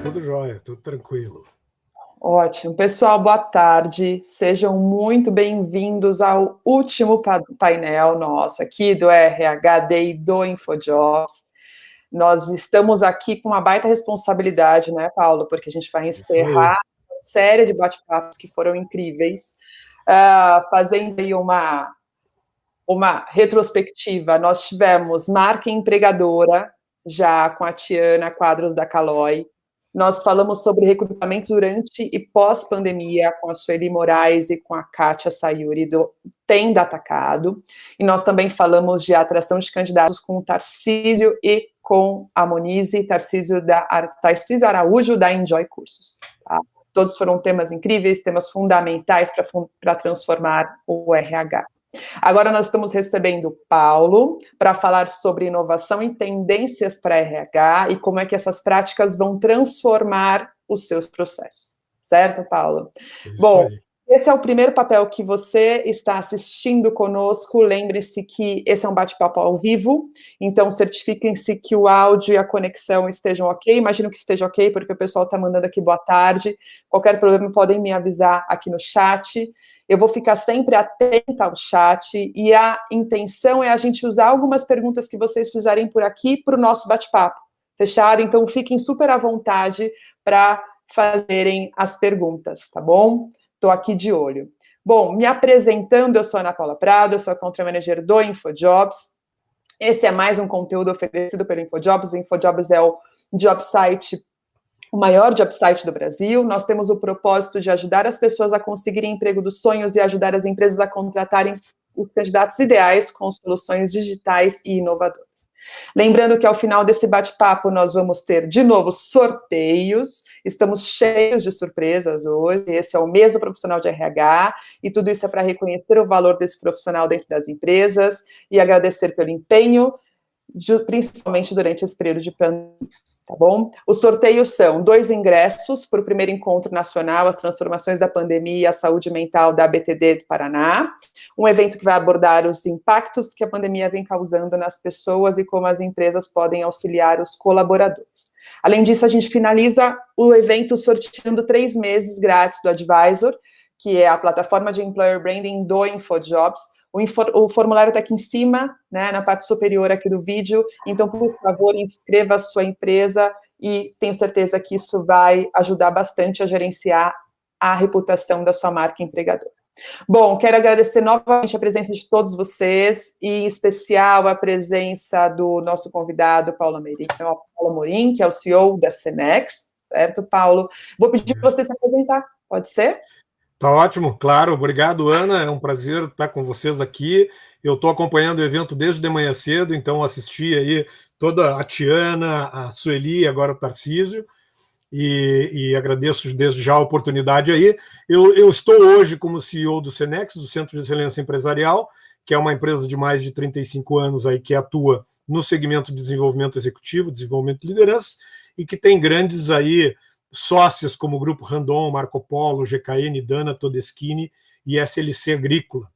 tudo jóia, tudo tranquilo. Ótimo. Pessoal, boa tarde. Sejam muito bem-vindos ao último painel nosso aqui do RH Day do InfoJobs. Nós estamos aqui com uma baita responsabilidade, né, Paulo? Porque a gente vai encerrar uma série de bate-papos que foram incríveis, fazendo aí uma retrospectiva. Nós tivemos marca empregadora, já com a Tiana Quadros da Caloi. Nós falamos sobre recrutamento durante e pós-pandemia com a Sueli Moraes e com a Kátia Sayuri do Tem Datacado. E nós também falamos de atração de candidatos com o Tarcísio e com a Monize, Tarcísio Araújo da Enjoy Cursos. Tá? Todos foram temas incríveis, temas fundamentais para transformar o RH. Agora nós estamos recebendo o Paulo para falar sobre inovação e tendências para RH e como é que essas práticas vão transformar os seus processos. Certo, Paulo? Bom, esse é o primeiro papel que você está assistindo conosco. Lembre-se que esse é um bate-papo ao vivo, então certifiquem-se que o áudio e a conexão estejam ok. Imagino que esteja ok, porque o pessoal está mandando aqui boa tarde. Qualquer problema podem me avisar aqui no chat. Eu vou ficar sempre atenta ao chat e a intenção é a gente usar algumas perguntas que vocês fizerem por aqui para o nosso bate-papo. Fechado? Então, fiquem super à vontade para fazerem as perguntas, tá bom? Estou aqui de olho. Bom, me apresentando, eu sou Ana Paula Prado, eu sou a Country Manager do InfoJobs. Esse é mais um conteúdo oferecido pelo InfoJobs. O InfoJobs é o job site, o maior job site do Brasil. Nós temos o propósito de ajudar as pessoas a conseguirem emprego dos sonhos e ajudar as empresas a contratarem os candidatos ideais com soluções digitais e inovadoras. Lembrando que ao final desse bate-papo nós vamos ter, de novo, sorteios. Estamos cheios de surpresas hoje. Esse é o mês do profissional de RH e tudo isso é para reconhecer o valor desse profissional dentro das empresas e agradecer pelo empenho, principalmente durante esse período de pandemia. Tá bom? Os sorteios são 2 ingressos para o primeiro encontro nacional, as transformações da pandemia e a saúde mental da ABTD do Paraná, um evento que vai abordar os impactos que a pandemia vem causando nas pessoas e como as empresas podem auxiliar os colaboradores. Além disso, a gente finaliza o evento sorteando 3 meses grátis do Advisor, que é a plataforma de Employer Branding do InfoJobs. O formulário está aqui em cima, né, na parte superior aqui do vídeo, então, por favor, inscreva a sua empresa e tenho certeza que isso vai ajudar bastante a gerenciar a reputação da sua marca empregadora. Bom, quero agradecer novamente a presença de todos vocês, e em especial a presença do nosso convidado, Paulo Amorim, que é o CEO da Cenex, certo, Paulo? Vou pedir para você se apresentar, pode ser? Tá ótimo, claro, obrigado, Ana, é um prazer estar com vocês aqui. Eu estou acompanhando o evento desde de manhã cedo, então assisti aí toda a Tiana, a Sueli, agora o Tarcísio, e agradeço desde já a oportunidade aí. Eu estou hoje como CEO do Cenex, do Centro de Excelência Empresarial, que é uma empresa de mais de 35 anos aí que atua no segmento de desenvolvimento executivo, desenvolvimento de liderança, e que tem grandes aí sócias como o Grupo Randon, Marco Polo, GKN, Dana, Todeschini e SLC Agrícola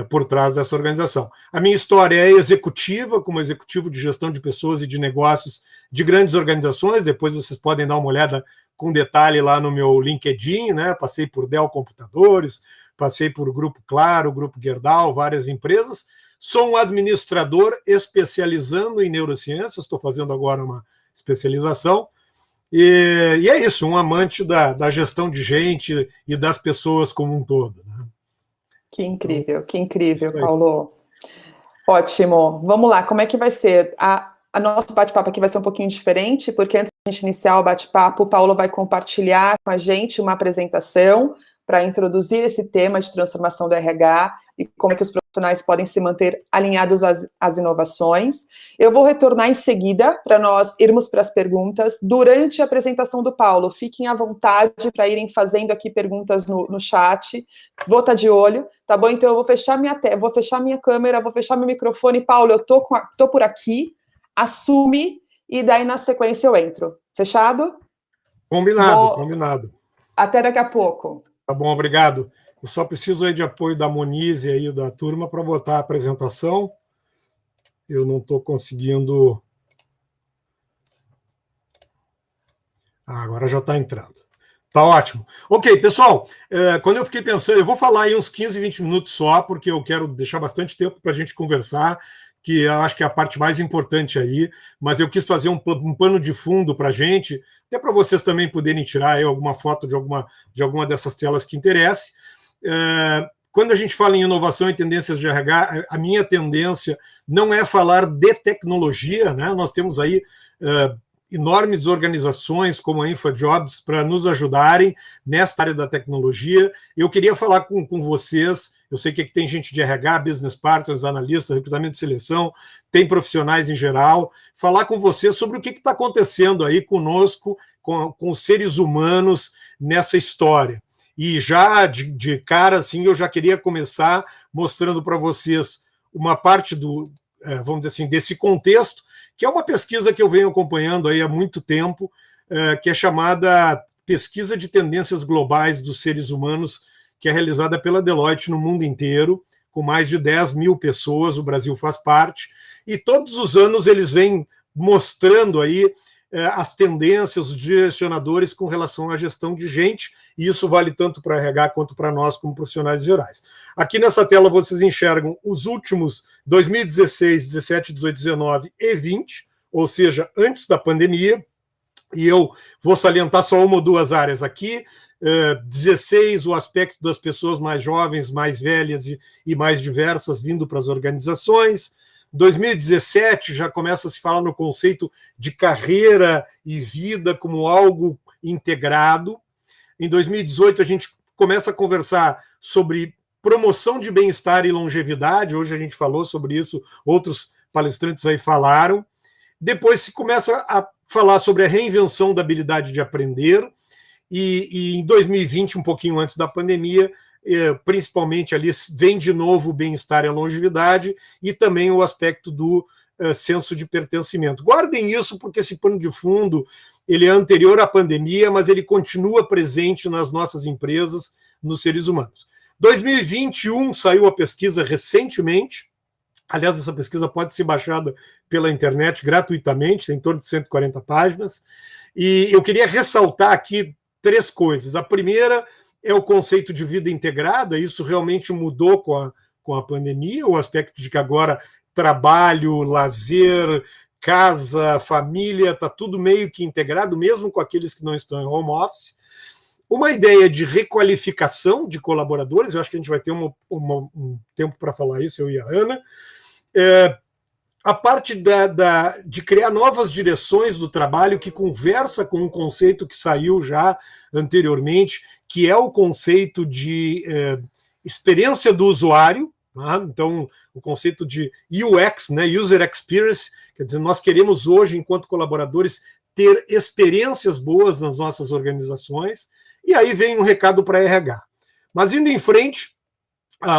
por trás dessa organização. A minha história é executiva, como executivo de gestão de pessoas e de negócios de grandes organizações. Depois vocês podem dar uma olhada com detalhe lá no meu LinkedIn, né? Passei por Dell Computadores, passei por Grupo Claro, Grupo Gerdau, várias empresas. Sou um administrador especializando em neurociências, estou fazendo agora uma especialização. E é isso, um amante da gestão de gente e das pessoas como um todo. Né? Que incrível, Paulo. Ótimo. Vamos lá, como é que vai ser? A nosso bate-papo aqui vai ser um pouquinho diferente, porque antes de a gente iniciar o bate-papo, o Paulo vai compartilhar com a gente uma apresentação para introduzir esse tema de transformação do RH e como é que os profissionais podem se manter alinhados às inovações. Eu vou retornar em seguida para nós irmos para as perguntas durante a apresentação do Paulo. Fiquem à vontade para irem fazendo aqui perguntas no chat. Vou estar de olho, tá bom? Então eu vou fechar minha tela, vou fechar minha câmera, vou fechar meu microfone. Paulo, eu tô por aqui, assume e daí na sequência eu entro. Fechado? Combinado. Até daqui a pouco. Tá bom, obrigado. Eu só preciso aí de apoio da Monize aí da turma para botar a apresentação. Eu não estou conseguindo. Agora já está entrando. Tá ótimo. Ok, pessoal, quando eu fiquei pensando, eu vou falar aí uns 15, 20 minutos só, porque eu quero deixar bastante tempo para a gente conversar, que eu acho que é a parte mais importante aí, mas eu quis fazer um pano de fundo para a gente, até para vocês também poderem tirar aí alguma foto de alguma dessas telas que interesse. Quando a gente fala em inovação e tendências de RH, a minha tendência não é falar de tecnologia, né? Nós temos aí enormes organizações como a InfoJobs para nos ajudarem nesta área da tecnologia. Eu queria falar com vocês, eu sei que aqui tem gente de RH, business partners, analistas, recrutamento de seleção, tem profissionais em geral, falar com vocês sobre o que está acontecendo aí conosco, com os seres humanos nessa história. E já de cara, assim, eu já queria começar mostrando para vocês uma parte vamos dizer assim, desse contexto, que é uma pesquisa que eu venho acompanhando aí há muito tempo, que é chamada Pesquisa de Tendências Globais dos Seres Humanos, que é realizada pela Deloitte no mundo inteiro, com mais de 10 mil pessoas, o Brasil faz parte, e todos os anos eles vêm mostrando aí as tendências, os direcionadores com relação à gestão de gente, e isso vale tanto para RH quanto para nós como profissionais gerais. Aqui nessa tela vocês enxergam os últimos 2016, 17, 18, 19 e 20, ou seja, antes da pandemia, e eu vou salientar só uma ou duas áreas aqui. 16, o aspecto das pessoas mais jovens, mais velhas e mais diversas vindo para as organizações. 2017 já começa a se falar no conceito de carreira e vida como algo integrado. Em 2018 a gente começa a conversar sobre promoção de bem-estar e longevidade. Hoje a gente falou sobre isso, outros palestrantes aí falaram. Depois se começa a falar sobre a reinvenção da habilidade de aprender. E em 2020, um pouquinho antes da pandemia, principalmente ali vem de novo o bem-estar e a longevidade e também o aspecto do senso de pertencimento. Guardem isso porque esse pano de fundo ele é anterior à pandemia, mas ele continua presente nas nossas empresas, nos seres humanos. 2021 saiu a pesquisa recentemente. Aliás, essa pesquisa pode ser baixada pela internet gratuitamente, tem em torno de 140 páginas. E eu queria ressaltar aqui 3 coisas. A primeira é o conceito de vida integrada, isso realmente mudou com a pandemia, o aspecto de que agora trabalho, lazer, casa, família, está tudo meio que integrado, mesmo com aqueles que não estão em home office. Uma ideia de requalificação de colaboradores, eu acho que a gente vai ter um tempo para falar isso, eu e a Ana. A parte de criar novas direções do trabalho que conversa com um conceito que saiu já anteriormente, que é o conceito de experiência do usuário, tá? Então, o conceito de UX, né, User Experience, quer dizer, nós queremos hoje, enquanto colaboradores, ter experiências boas nas nossas organizações, e aí vem um recado para RH. Mas indo em frente,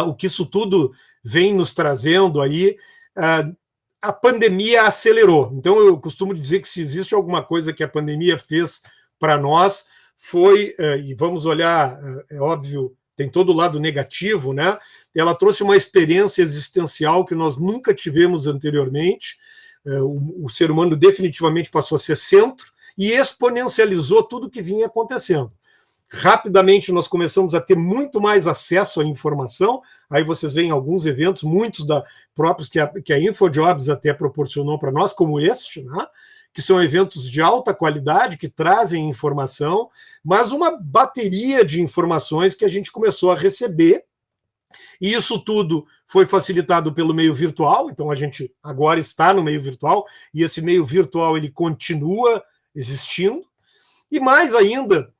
o que isso tudo vem nos trazendo aí, a pandemia acelerou. Então, eu costumo dizer que se existe alguma coisa que a pandemia fez para nós, foi, e vamos olhar, é óbvio, tem todo o lado negativo, né? Ela trouxe uma experiência existencial que nós nunca tivemos anteriormente. O ser humano definitivamente passou a ser centro e exponencializou tudo que vinha acontecendo. Rapidamente nós começamos a ter muito mais acesso à informação. Aí vocês veem alguns eventos, muitos próprios que a InfoJobs até proporcionou para nós, como este, né? Que são eventos de alta qualidade, que trazem informação, mas uma bateria de informações que a gente começou a receber. E isso tudo foi facilitado pelo meio virtual, então a gente agora está no meio virtual, e esse meio virtual ele continua existindo. E mais ainda,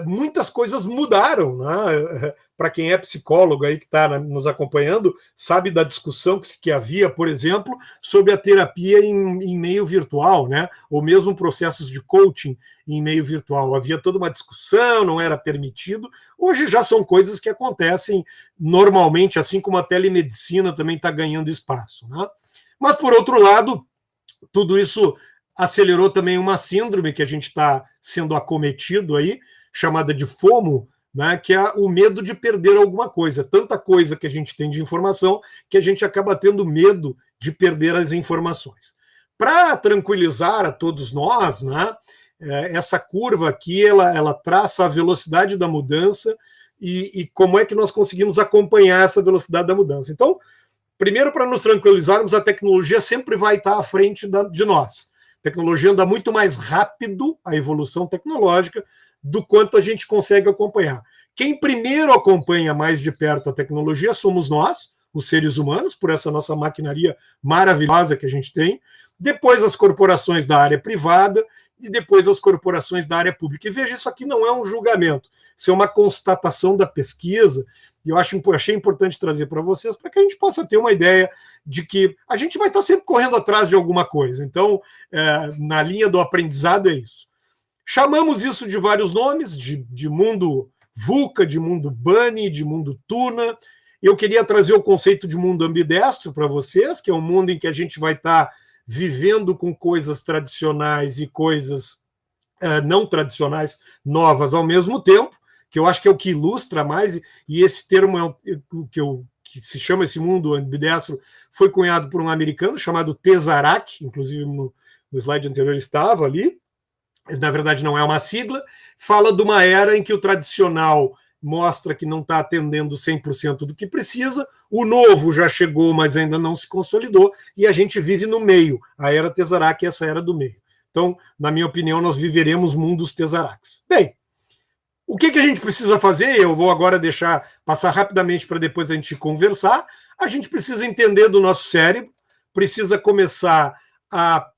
muitas coisas mudaram, né? Para quem é psicólogo aí que está nos acompanhando, sabe da discussão que havia, por exemplo, sobre a terapia em meio virtual, né? Ou mesmo processos de coaching em meio virtual. Havia toda uma discussão, não era permitido. Hoje já são coisas que acontecem normalmente, assim como a telemedicina também está ganhando espaço, né? Mas, por outro lado, tudo isso acelerou também uma síndrome que a gente está sendo acometido aí, chamada de FOMO, né, que é o medo de perder alguma coisa. Tanta coisa que a gente tem de informação que a gente acaba tendo medo de perder as informações. Para tranquilizar a todos nós, né, essa curva aqui, ela traça a velocidade da mudança e como é que nós conseguimos acompanhar essa velocidade da mudança. Então, primeiro, para nos tranquilizarmos, a tecnologia sempre vai estar à frente de nós. A tecnologia anda muito mais rápido, a evolução tecnológica, do quanto a gente consegue acompanhar. Quem primeiro acompanha mais de perto a tecnologia somos nós, os seres humanos, por essa nossa maquinaria maravilhosa que a gente tem, depois as corporações da área privada e depois as corporações da área pública. E veja, isso aqui não é um julgamento, isso é uma constatação da pesquisa, e eu achei importante trazer para vocês, para que a gente possa ter uma ideia de que a gente vai estar sempre correndo atrás de alguma coisa. Então, na linha do aprendizado é isso. Chamamos isso de vários nomes, de mundo VUCA, de mundo Bunny, de mundo Tuna. Eu queria trazer o conceito de mundo ambidestro para vocês, que é um mundo em que a gente vai estar vivendo com coisas tradicionais e coisas não tradicionais novas ao mesmo tempo, que eu acho que é o que ilustra mais, e esse termo é o que se chama esse mundo ambidestro, foi cunhado por um americano chamado Tesarak, inclusive no slide anterior estava ali, na verdade não é uma sigla, fala de uma era em que o tradicional mostra que não está atendendo 100% do que precisa, o novo já chegou, mas ainda não se consolidou, e a gente vive no meio, a era Tesarak é essa era do meio. Então, na minha opinião, nós viveremos mundos Tesaraks. Bem, o que a gente precisa fazer? Eu vou agora passar rapidamente para depois a gente conversar. A gente precisa entender do nosso cérebro, precisa começar a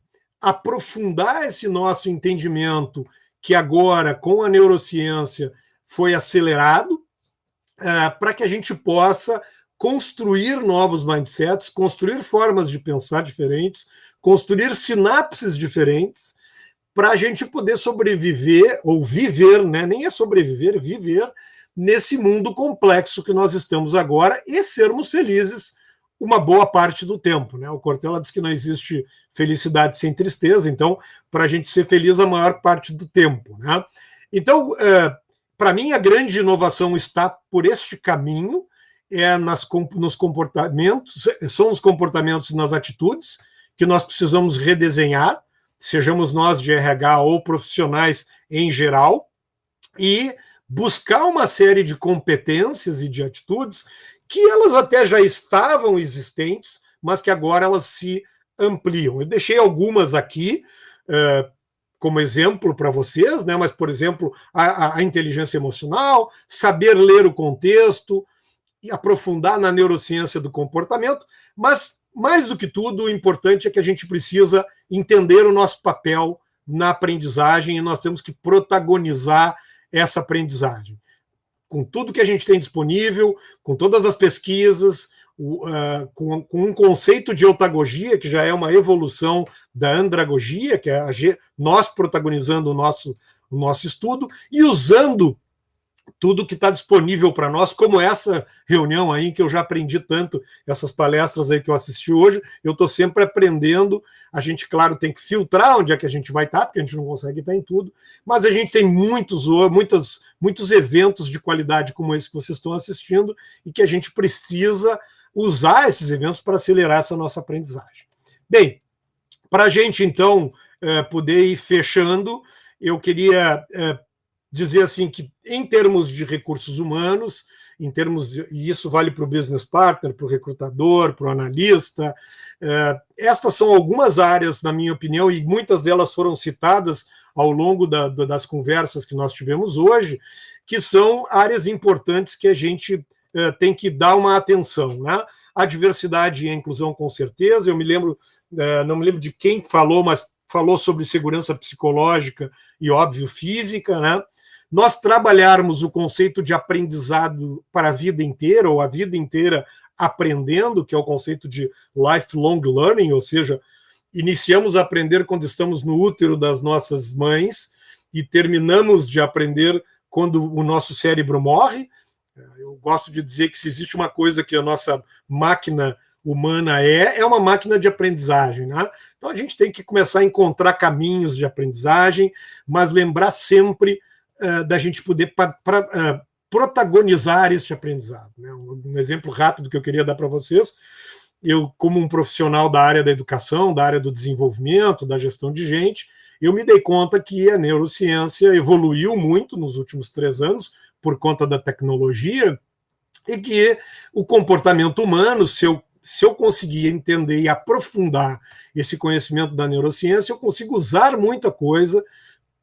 aprofundar esse nosso entendimento que agora, com a neurociência, foi acelerado, para que a gente possa construir novos mindsets, construir formas de pensar diferentes, construir sinapses diferentes, para a gente poder sobreviver, ou viver, né? Nem é sobreviver, viver nesse mundo complexo que nós estamos agora e sermos felizes uma boa parte do tempo, né? O Cortella diz que não existe felicidade sem tristeza, então, para a gente ser feliz a maior parte do tempo, né? Então, para mim, a grande inovação está por este caminho, nos comportamentos, são os comportamentos e nas atitudes que nós precisamos redesenhar, sejamos nós de RH ou profissionais em geral, e buscar uma série de competências e de atitudes que elas até já estavam existentes, mas que agora elas se ampliam. Eu deixei algumas aqui como exemplo para vocês, né? Mas, por exemplo, a inteligência emocional, saber ler o contexto, e aprofundar na neurociência do comportamento, mas, mais do que tudo, o importante é que a gente precisa entender o nosso papel na aprendizagem e nós temos que protagonizar essa aprendizagem. Com tudo que a gente tem disponível, com todas as pesquisas, com um conceito de eutagogia, que já é uma evolução da andragogia, que é nós protagonizando o nosso estudo, e usando tudo que está disponível para nós, como essa reunião aí, que eu já aprendi tanto, essas palestras aí que eu assisti hoje, eu estou sempre aprendendo. A gente, claro, tem que filtrar onde é que a gente vai estar, porque a gente não consegue estar em tudo, mas a gente tem muitos eventos de qualidade como esse que vocês estão assistindo, e que a gente precisa usar esses eventos para acelerar essa nossa aprendizagem. Bem, para a gente, então, poder ir fechando, eu queria dizer assim que, em termos de recursos humanos, e isso vale para o business partner, para o recrutador, para o analista, estas são algumas áreas, na minha opinião, e muitas delas foram citadas ao longo das conversas que nós tivemos hoje, que são áreas importantes que a gente tem que dar uma atenção, né? A diversidade e a inclusão, com certeza. Eu me lembro, não me lembro de quem falou, mas falou sobre segurança psicológica e, óbvio, física, né? Nós trabalharmos o conceito de aprendizado para a vida inteira, ou a vida inteira aprendendo, que é o conceito de lifelong learning, ou seja, iniciamos a aprender quando estamos no útero das nossas mães e terminamos de aprender quando o nosso cérebro morre. Eu gosto de dizer que se existe uma coisa que a nossa máquina humana é uma máquina de aprendizagem, né? Então a gente tem que começar a encontrar caminhos de aprendizagem, mas lembrar sempre da gente poder protagonizar esse aprendizado, né? Um exemplo rápido que eu queria dar para vocês: eu, como um profissional da área da educação, da área do desenvolvimento, da gestão de gente, eu me dei conta que a neurociência evoluiu muito nos últimos 3 anos por conta da tecnologia e que o comportamento humano, se eu conseguir entender e aprofundar esse conhecimento da neurociência, eu consigo usar muita coisa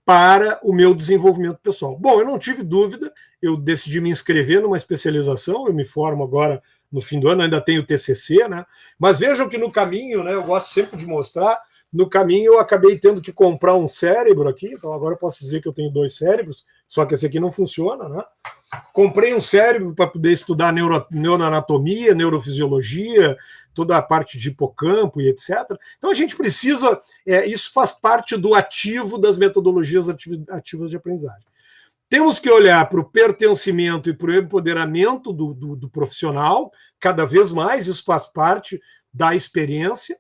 para o meu desenvolvimento pessoal. Bom, eu não tive dúvida, eu decidi me inscrever numa especialização, eu me formo agora no fim do ano, ainda tenho TCC, né? Mas vejam que no caminho, né, eu gosto sempre de mostrar, no caminho eu acabei tendo que comprar um cérebro aqui, então agora eu posso dizer que eu tenho 2 cérebros, só que esse aqui não funciona, né? Comprei um cérebro para poder estudar neuroanatomia, neurofisiologia, toda a parte de hipocampo e etc. Então a gente precisa, isso faz parte do ativo das metodologias ativas de aprendizagem. Temos que olhar para o pertencimento e para o empoderamento do profissional, cada vez mais, isso faz parte da experiência.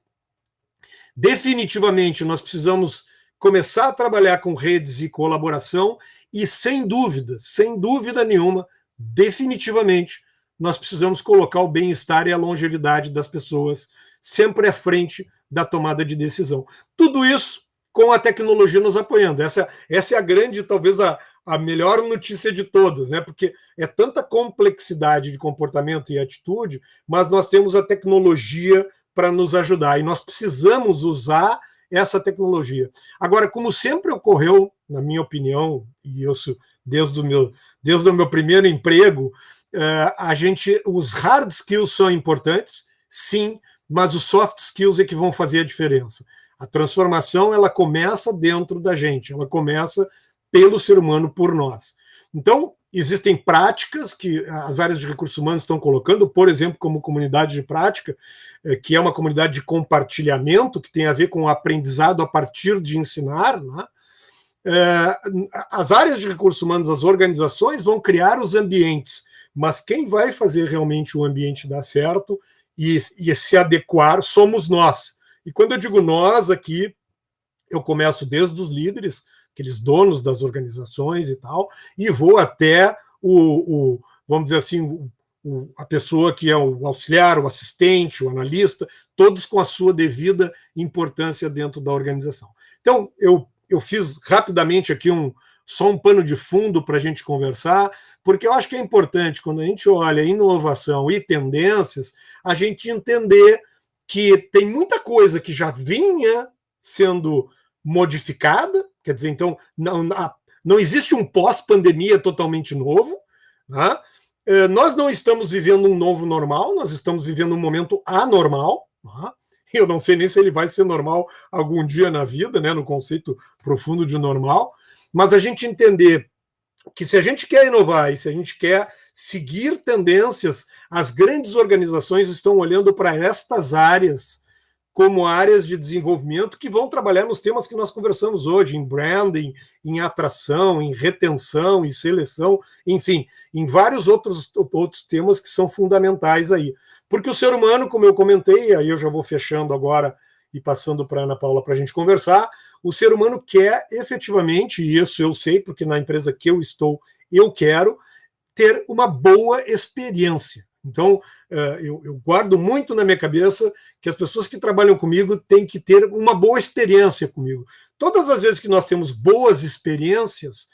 Definitivamente, nós precisamos começar a trabalhar com redes e colaboração e, sem dúvida nenhuma, definitivamente, nós precisamos colocar o bem-estar e a longevidade das pessoas sempre à frente da tomada de decisão. Tudo isso com a tecnologia nos apoiando. Essa é a grande, talvez a melhor notícia de todas, né? Porque é tanta complexidade de comportamento e atitude, mas nós temos a tecnologia para nos ajudar e nós precisamos usar essa tecnologia. Agora, como sempre ocorreu, na minha opinião, e isso desde o meu primeiro emprego, os hard skills são importantes, sim, mas os soft skills é que vão fazer a diferença. A transformação, ela começa dentro da gente, ela começa pelo ser humano, por nós. Então, existem práticas que as áreas de recursos humanos estão colocando, por exemplo, como comunidade de prática, que é uma comunidade de compartilhamento, que tem a ver com o aprendizado a partir de ensinar, né? As áreas de recursos humanos, as organizações vão criar os ambientes, mas quem vai fazer realmente o ambiente dar certo e se adequar somos nós. E quando eu digo nós aqui, eu começo desde os líderes, aqueles donos das organizações e tal, e vou até vamos dizer assim, a pessoa que é o auxiliar, o assistente, o analista, todos com a sua devida importância dentro da organização. Então, eu fiz rapidamente aqui só um pano de fundo para a gente conversar, porque eu acho que é importante, quando a gente olha inovação e tendências, a gente entender que tem muita coisa que já vinha sendo modificada, quer dizer, então, não existe um pós-pandemia totalmente novo, né? Nós não estamos vivendo um novo normal, nós estamos vivendo um momento anormal, né? Eu não sei nem se ele vai ser normal algum dia na vida, né, no conceito profundo de normal, mas a gente entender que se a gente quer inovar e se a gente quer seguir tendências, as grandes organizações estão olhando para estas áreas como áreas de desenvolvimento que vão trabalhar nos temas que nós conversamos hoje, em branding, em atração, em retenção, em seleção, enfim, em vários outros temas que são fundamentais aí. Porque o ser humano, como eu comentei, aí eu já vou fechando agora e passando para a Ana Paula para a gente conversar, o ser humano quer efetivamente, e isso eu sei, porque na empresa que eu estou, eu quero ter uma boa experiência. Então, eu guardo muito na minha cabeça que as pessoas que trabalham comigo têm que ter uma boa experiência comigo. Todas as vezes que nós temos boas experiências,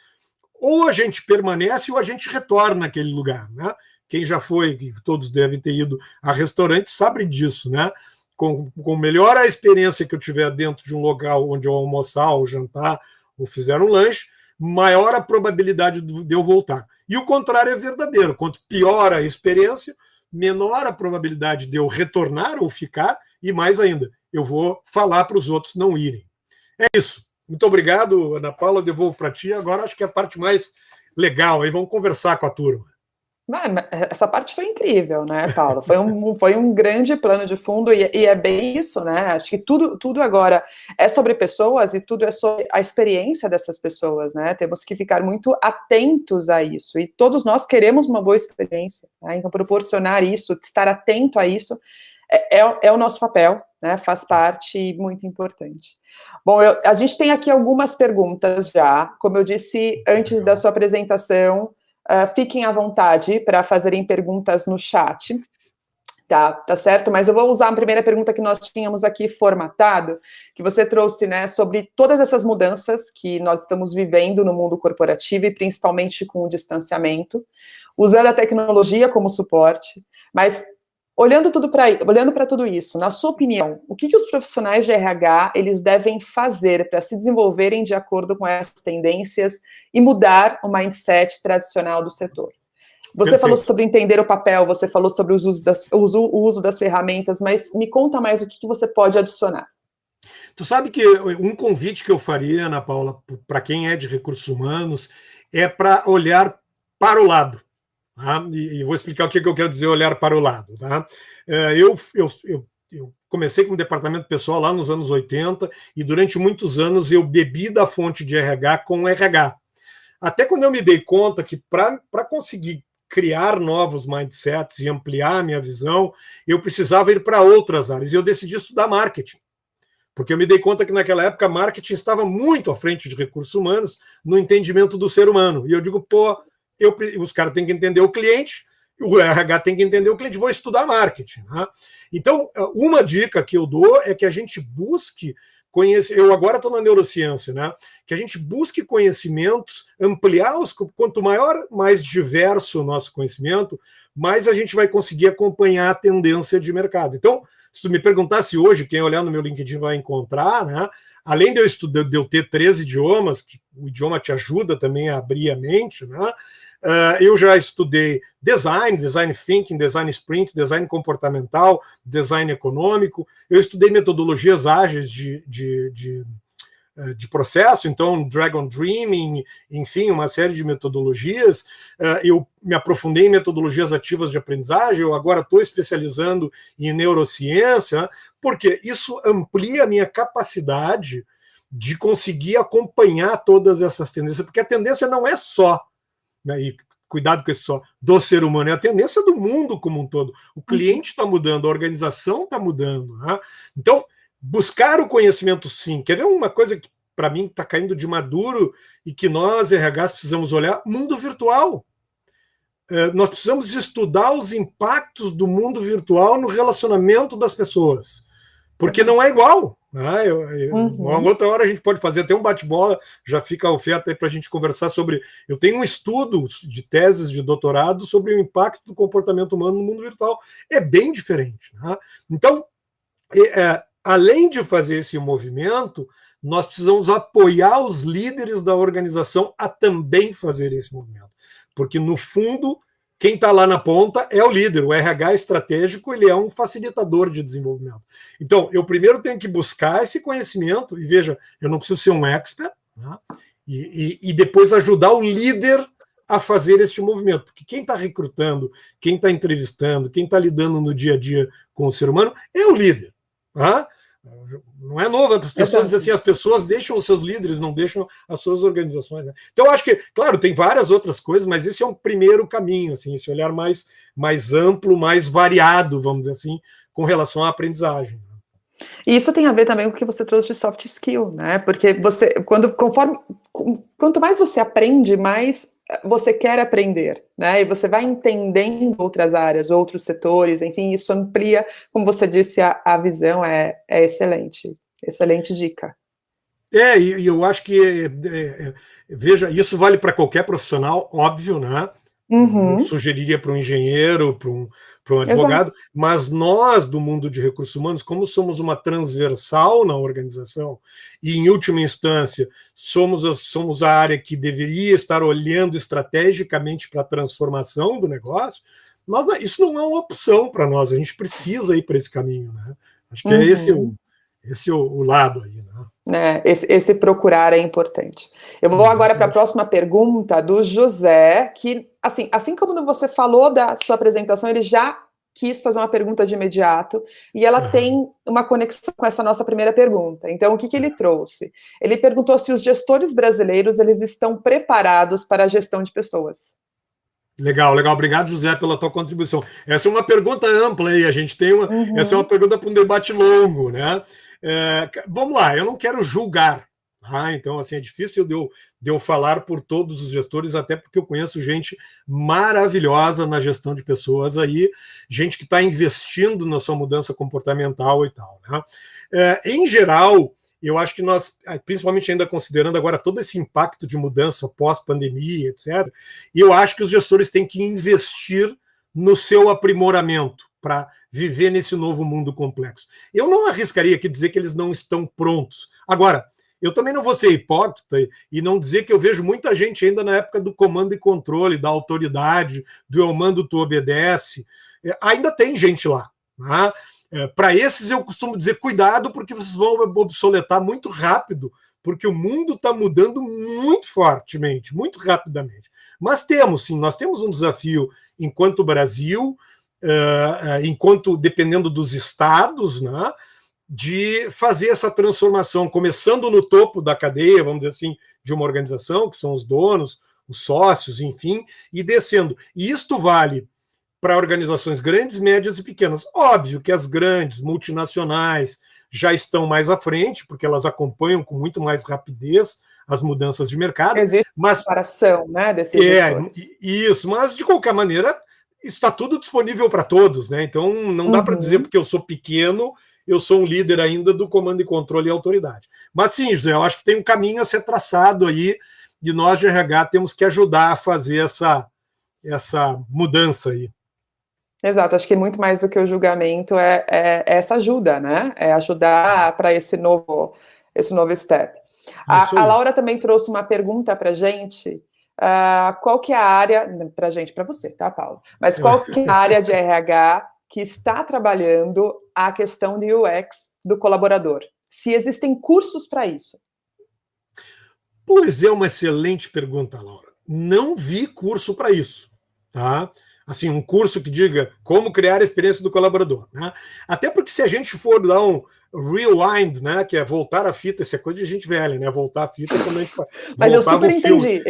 ou a gente permanece ou a gente retorna naquele lugar, né? Quem já foi, todos devem ter ido a restaurante, sabe disso, né? Com melhor a experiência que eu tiver dentro de um local onde eu almoçar ou jantar ou fizer um lanche, maior a probabilidade de eu voltar. E o contrário é verdadeiro. Quanto pior a experiência, menor a probabilidade de eu retornar ou ficar, e mais ainda, eu vou falar para os outros não irem. É isso. Muito obrigado, Ana Paula. Devolvo para ti. Agora acho que é a parte mais legal. Aí vamos conversar com a turma. Essa parte foi incrível, né, Paulo? Foi um grande plano de fundo e é bem isso, né? Acho que tudo agora é sobre pessoas e tudo é sobre a experiência dessas pessoas, né? Temos que ficar muito atentos a isso e todos nós queremos uma boa experiência, né? Então proporcionar isso, estar atento a isso é o nosso papel, né? Faz parte muito importante. Bom, a gente tem aqui algumas perguntas já, como eu disse antes da sua apresentação. Fiquem à vontade para fazerem perguntas no chat. Tá certo, mas eu vou usar a primeira pergunta que nós tínhamos aqui formatado, que você trouxe, né, sobre todas essas mudanças que nós estamos vivendo no mundo corporativo e principalmente com o distanciamento, usando a tecnologia como suporte, mas olhando para tudo isso, na sua opinião, o que os profissionais de RH eles devem fazer para se desenvolverem de acordo com essas tendências e mudar o mindset tradicional do setor? Você Perfeito. falou sobre entender o papel, você falou sobre o uso das ferramentas, mas me conta mais o que você pode adicionar. Tu sabe que um convite que eu faria, Ana Paula, para quem é de recursos humanos, é para olhar para o lado. Tá? E vou explicar o que eu quero dizer olhar para o lado. Tá? Eu comecei com o departamento pessoal lá nos anos 80 e durante muitos anos eu bebi da fonte de RH com RH. Até quando eu me dei conta que para conseguir criar novos mindsets e ampliar a minha visão, eu precisava ir para outras áreas. E eu decidi estudar marketing. Porque eu me dei conta que naquela época marketing estava muito à frente de recursos humanos no entendimento do ser humano. E eu digo, os caras têm que entender o cliente, o RH tem que entender o cliente, vou estudar marketing. Né? Então, uma dica que eu dou é que a gente busque conhecer. Eu agora estou na neurociência, né? Que a gente busque conhecimentos, quanto maior, mais diverso o nosso conhecimento, mais a gente vai conseguir acompanhar a tendência de mercado. Então, se tu me perguntasse hoje, quem olhar no meu LinkedIn vai encontrar, né? Além de eu ter 3 idiomas, que o idioma te ajuda também a abrir a mente, né? Eu já estudei design thinking, design sprint, design comportamental, design econômico. Eu estudei metodologias ágeis de processo, então Dragon Dreaming, enfim, uma série de metodologias. Eu me aprofundei em metodologias ativas de aprendizagem, eu agora estou especializando em neurociência, porque isso amplia a minha capacidade de conseguir acompanhar todas essas tendências, porque a tendência não é só, né, e cuidado com isso só, do ser humano, é a tendência do mundo como um todo. O cliente está mudando, a organização está mudando. Né? Então, buscar o conhecimento, sim. Quer ver uma coisa que, para mim, está caindo de maduro e que nós, RHs, precisamos olhar? Mundo virtual. Nós precisamos estudar os impactos do mundo virtual no relacionamento das pessoas. Porque não é igual. Né? Uma outra hora a gente pode fazer até um bate-bola, já fica a oferta aí para a gente conversar sobre. Eu tenho um estudo de teses de doutorado sobre o impacto do comportamento humano no mundo virtual. É bem diferente. Né? Então, além de fazer esse movimento, nós precisamos apoiar os líderes da organização a também fazer esse movimento. Porque, no fundo, quem está lá na ponta é o líder. O RH estratégico, ele é um facilitador de desenvolvimento. Então, eu primeiro tenho que buscar esse conhecimento, e veja, eu não preciso ser um expert, né? e depois ajudar o líder a fazer este movimento. Porque quem está recrutando, quem está entrevistando, quem está lidando no dia a dia com o ser humano é o líder. Tá? Não é novo, as pessoas dizem assim, as pessoas deixam os seus líderes, não deixam as suas organizações. Né? Então, eu acho que, claro, tem várias outras coisas, mas esse é um primeiro caminho, assim, esse olhar mais amplo, mais variado, vamos dizer assim, com relação à aprendizagem. E isso tem a ver também com o que você trouxe de soft skill, né? Porque você, quanto mais você aprende, mais você quer aprender, né? E você vai entendendo outras áreas, outros setores, enfim, isso amplia, como você disse, a visão é excelente. Excelente dica. E eu acho que, veja, isso vale para qualquer profissional, óbvio, né? Eu sugeriria para um engenheiro, para um advogado, exato. Mas nós, do mundo de recursos humanos, como somos uma transversal na organização, e em última instância, somos a área que deveria estar olhando estrategicamente para a transformação do negócio, isso não é uma opção para nós, a gente precisa ir para esse caminho. Né? Acho que é esse o lado aí, né? Esse procurar é importante. Eu vou agora para a próxima pergunta do José, que, assim como você falou da sua apresentação, ele já quis fazer uma pergunta de imediato, e ela tem uma conexão com essa nossa primeira pergunta. Então, o que ele trouxe? Ele perguntou se os gestores brasileiros eles estão preparados para a gestão de pessoas. Legal. Obrigado, José, pela tua contribuição. Essa é uma pergunta ampla aí, a gente tem essa é uma pergunta para um debate longo, né? Vamos lá, eu não quero julgar, Então, assim, é difícil de eu falar por todos os gestores, até porque eu conheço gente maravilhosa na gestão de pessoas aí, gente que está investindo na sua mudança comportamental e tal, né? Em geral, eu acho que nós, principalmente ainda considerando agora todo esse impacto de mudança pós-pandemia, etc., eu acho que os gestores têm que investir no seu aprimoramento para viver nesse novo mundo complexo. Eu não arriscaria aqui dizer que eles não estão prontos. Agora, eu também não vou ser hipócrita e não dizer que eu vejo muita gente ainda na época do comando e controle, da autoridade, do eu mando, tu obedece. Ainda tem gente lá. Né? Para esses eu costumo dizer, cuidado, porque vocês vão obsoletar muito rápido, porque o mundo está mudando muito fortemente, muito rapidamente. Mas temos, sim, nós temos um desafio enquanto Brasil, enquanto dependendo dos estados, né? De fazer essa transformação, começando no topo da cadeia, vamos dizer assim, de uma organização, que são os donos, os sócios, enfim, e descendo. E isto vale para organizações grandes, médias e pequenas. Óbvio que as grandes, multinacionais, já estão mais à frente, porque elas acompanham com muito mais rapidez as mudanças de mercado. Existe uma separação, né, desses gestores. Isso, mas de qualquer maneira está tudo disponível para todos, né? Então não dá para dizer porque eu sou pequeno, eu sou um líder ainda do comando e controle e autoridade. Mas sim, José, eu acho que tem um caminho a ser traçado aí, e nós de RH temos que ajudar a fazer essa mudança aí. Exato, acho que muito mais do que o julgamento é essa ajuda, né? É ajudar para esse novo step. A Laura também trouxe uma pergunta para a gente. Qual que é a área, para você, tá, Paulo? Mas qual que é a área de RH que está trabalhando a questão de UX do colaborador? Se existem cursos para isso? Pois é, uma excelente pergunta, Laura. Não vi curso para isso, tá? Assim, um curso que diga como criar a experiência do colaborador, né? Até porque se a gente for dar um rewind, né, que é voltar a fita, isso é coisa de gente velha, né? Voltar a fita quando a gente Mas eu super entendi.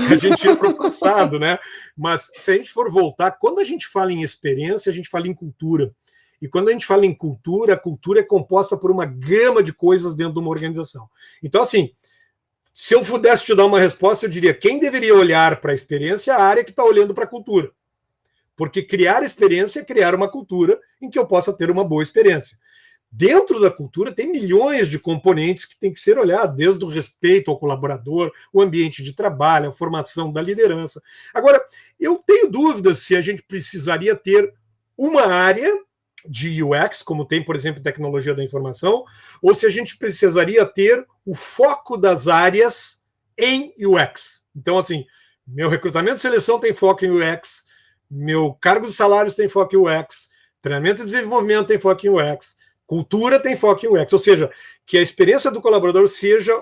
A gente ia para o passado, né? Mas se a gente for voltar, quando a gente fala em experiência, a gente fala em cultura. E quando a gente fala em cultura, a cultura é composta por uma gama de coisas dentro de uma organização. Então, assim, se eu pudesse te dar uma resposta, eu diria: quem deveria olhar para a experiência é a área que está olhando para a cultura. Porque criar experiência é criar uma cultura em que eu possa ter uma boa experiência. Dentro da cultura tem milhões de componentes que tem que ser olhados, desde o respeito ao colaborador, o ambiente de trabalho, a formação da liderança. Agora, eu tenho dúvidas se a gente precisaria ter uma área de UX, como tem, por exemplo, tecnologia da informação, ou se a gente precisaria ter o foco das áreas em UX. Então, assim, meu recrutamento e seleção tem foco em UX, meu cargo de salários tem foco em UX, treinamento e desenvolvimento tem foco em UX, cultura tem foco em UX, ou seja, que a experiência do colaborador seja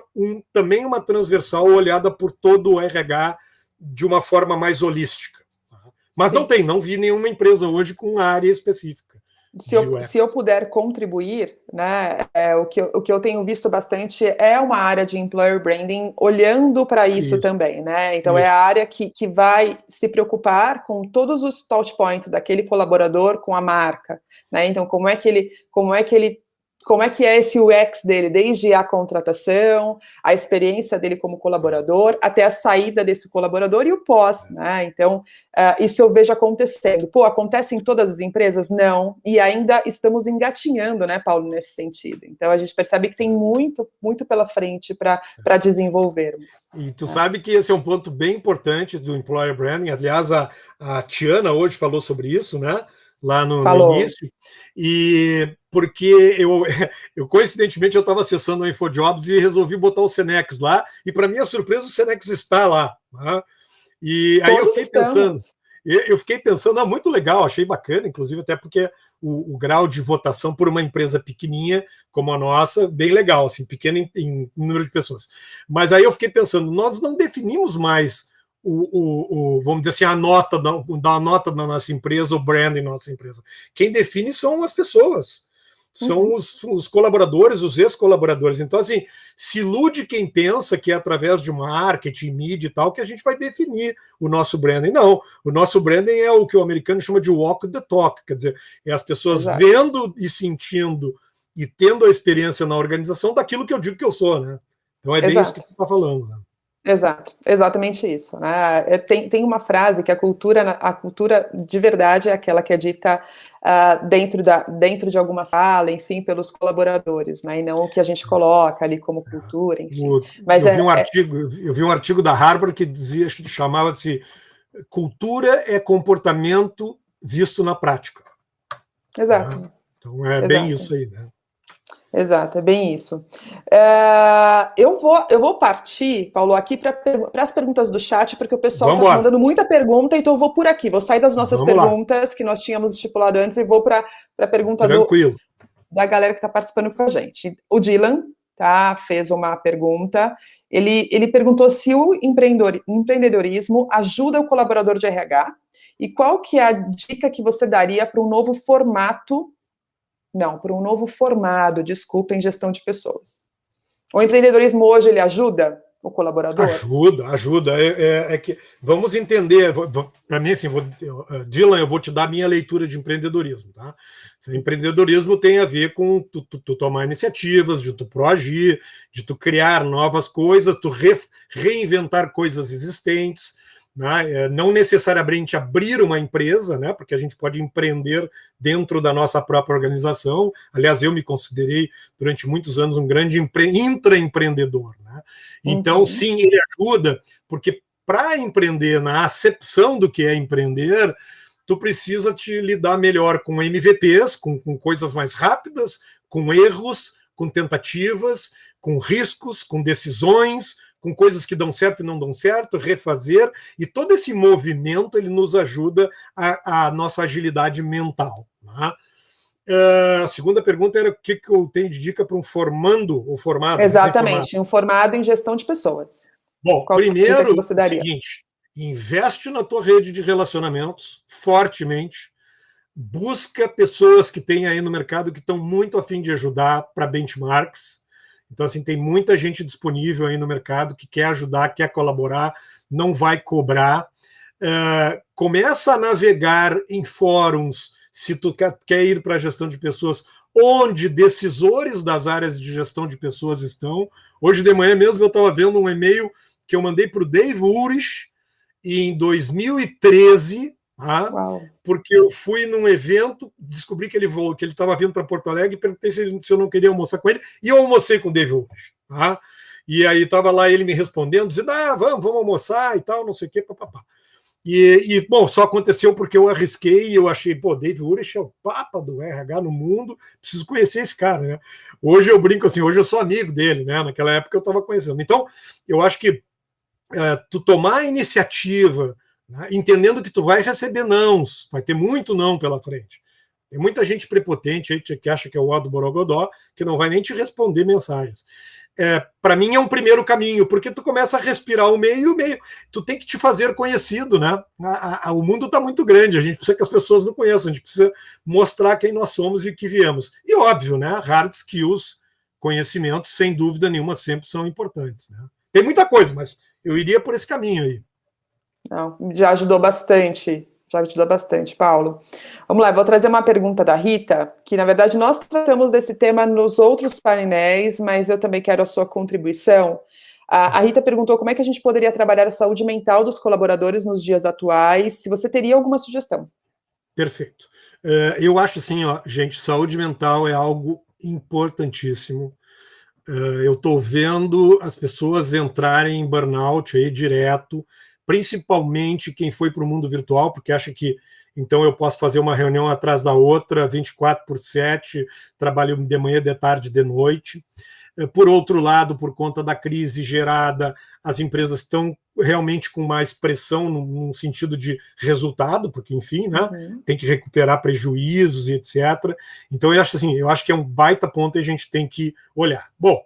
também uma transversal olhada por todo o RH de uma forma mais holística. Mas sim, não vi nenhuma empresa hoje com área específica. Se eu puder contribuir, né, o que eu tenho visto bastante é uma área de employer branding olhando para isso também, né? Então é a área que vai se preocupar com todos os touch points daquele colaborador com a marca, né? Então como é que é esse UX dele, desde a contratação, a experiência dele como colaborador, até a saída desse colaborador e o pós, né? Então, isso eu vejo acontecendo. Acontece em todas as empresas? Não. E ainda estamos engatinhando, né, Paulo, nesse sentido. Então, a gente percebe que tem muito, muito pela frente para desenvolvermos. E tu sabe que esse é um ponto bem importante do employer branding. Aliás, a Tiana hoje falou sobre isso, né? Lá no início, e porque eu coincidentemente eu estava acessando o InfoJobs e resolvi botar o Senex lá, e para minha surpresa o Senex está lá, né? E aí eu fiquei pensando, muito legal, achei bacana, inclusive até porque o grau de votação por uma empresa pequenininha como a nossa, bem legal, assim, pequena em número de pessoas. Mas aí eu fiquei pensando, nós não definimos mais vamos dizer assim, a nota da nossa empresa, o branding da nossa empresa. Quem define são as pessoas, são os colaboradores, os ex-colaboradores. Então, assim, se ilude quem pensa que é através de marketing, mídia e tal, que a gente vai definir o nosso branding. Não, o nosso branding é o que o americano chama de walk the talk, quer dizer, é as pessoas vendo e sentindo e tendo a experiência na organização daquilo que eu digo que eu sou, né? Então é bem isso que tu está falando, né? Exato, exatamente isso, né? Tem uma frase que a cultura de verdade é aquela que é dita dentro de alguma sala, enfim, pelos colaboradores, né? E não o que a gente coloca ali como cultura, enfim. Mas eu vi um artigo da Harvard que dizia, que chamava-se cultura é comportamento visto na prática. Exato. Né? Então é bem isso aí, né? Exato, é bem isso. Eu vou partir, Paulo, aqui para as perguntas do chat, porque o pessoal está mandando muita pergunta, então eu vou por aqui. Vou sair das nossas perguntas que nós tínhamos estipulado antes e vou para a pergunta da galera que está participando com a gente. O Dylan fez uma pergunta. Ele perguntou se o empreendedorismo ajuda o colaborador de RH e qual que é a dica que você daria para um novo formato. Não, para um novo formado, desculpa, em gestão de pessoas. O empreendedorismo hoje, ele ajuda o colaborador? Ajuda. É que vamos entender, para mim, assim, Dylan, eu vou te dar a minha leitura de empreendedorismo, tá? Empreendedorismo tem a ver com tu tomar iniciativas, de tu proagir, de tu criar novas coisas, tu reinventar coisas existentes, né? Não necessariamente abrir uma empresa, né? Porque a gente pode empreender dentro da nossa própria organização. Aliás, eu me considerei durante muitos anos um grande intraempreendedor, né? Então, sim, ele ajuda, porque para empreender na acepção do que é empreender, tu precisa te lidar melhor com MVPs, com coisas mais rápidas, com erros, com tentativas, com riscos, com decisões, com coisas que dão certo e não dão certo, refazer, e todo esse movimento ele nos ajuda a nossa agilidade mental. Né? A segunda pergunta era o que eu tenho de dica para um formando ou formado? Exatamente, um formado em gestão de pessoas. Bom, primeiro, o seguinte, investe na tua rede de relacionamentos fortemente, busca pessoas que tem aí no mercado que estão muito a fim de ajudar para benchmarks. Então, assim, tem muita gente disponível aí no mercado que quer ajudar, quer colaborar, não vai cobrar. Começa a navegar em fóruns, se tu quer ir para a gestão de pessoas, onde decisores das áreas de gestão de pessoas estão. Hoje de manhã mesmo eu estava vendo um e-mail que eu mandei para o Dave Ulrich em 2013, porque eu fui num evento, descobri que ele estava vindo para Porto Alegre, perguntei se eu não queria almoçar com ele, e eu almocei com o Dave Ulrich. E aí estava lá ele me respondendo, dizendo, vamos almoçar e tal, não sei o quê, papapá. Bom, só aconteceu porque eu arrisquei e eu achei, Dave Ulrich é o papa do RH no mundo, preciso conhecer esse cara, né? Hoje eu brinco assim, hoje eu sou amigo dele, né? Naquela época eu estava conhecendo. Então, eu acho que tu tomar a iniciativa, né, entendendo que tu vai receber nãos, vai ter muito não pela frente. Tem muita gente prepotente aí que acha que é o ó do Borogodó, que não vai nem te responder mensagens. Para mim é um primeiro caminho, porque tu começa a respirar o meio e o meio. Tu tem que te fazer conhecido, né? O mundo está muito grande, a gente precisa que as pessoas não conheçam, a gente precisa mostrar quem nós somos e o que viemos. E óbvio, né? Hard skills, conhecimentos, sem dúvida nenhuma, sempre são importantes. Né? Tem muita coisa, mas eu iria por esse caminho aí. Não, já ajudou bastante, Paulo. Vamos lá, vou trazer uma pergunta da Rita, que na verdade nós tratamos desse tema nos outros painéis, mas eu também quero a sua contribuição. A Rita perguntou como é que a gente poderia trabalhar a saúde mental dos colaboradores nos dias atuais, se você teria alguma sugestão. Perfeito. Eu acho assim, gente, saúde mental é algo importantíssimo. Eu estou vendo as pessoas entrarem em burnout aí direto, principalmente quem foi para o mundo virtual, porque acha que então eu posso fazer uma reunião atrás da outra, 24/7, trabalho de manhã, de tarde, de noite. Por outro lado, por conta da crise gerada, as empresas estão realmente com mais pressão no sentido de resultado, porque, enfim, né, tem que recuperar prejuízos e etc. Então, eu acho que é um baita ponto e a gente tem que olhar. Bom,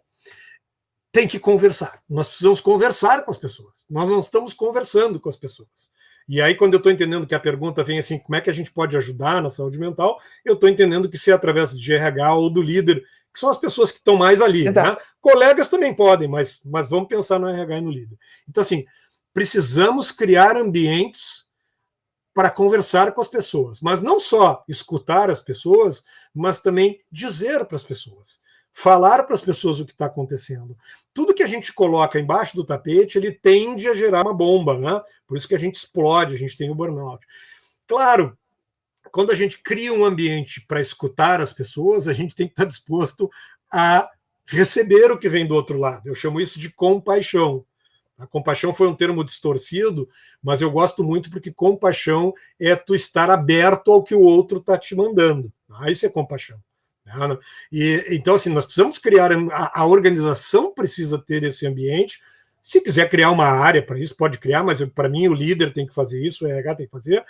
tem que conversar. Nós precisamos conversar com as pessoas. Nós não estamos conversando com as pessoas. E aí, quando eu estou entendendo que a pergunta vem assim, como é que a gente pode ajudar na saúde mental, eu estou entendendo que se é através de RH ou do líder, que são as pessoas que estão mais ali. Né? Colegas também podem, mas vamos pensar no RH e no líder. Então, assim, precisamos criar ambientes para conversar com as pessoas, mas não só escutar as pessoas, mas também dizer para as pessoas. falar para as pessoas o que está acontecendo. Tudo que a gente coloca embaixo do tapete, ele tende a gerar uma bomba, né? Por isso que a gente explode, a gente tem o burnout. Claro, quando a gente cria um ambiente para escutar as pessoas, a gente tem que estar disposto a receber o que vem do outro lado. Eu chamo isso de compaixão. A compaixão foi um termo distorcido, mas eu gosto muito porque compaixão é tu estar aberto ao que o outro está te mandando. Isso é compaixão. E, então, assim, nós precisamos criar, a organização precisa ter esse ambiente. Se quiser criar uma área para isso, pode criar, mas para mim o líder tem que fazer isso, o RH tem que fazer,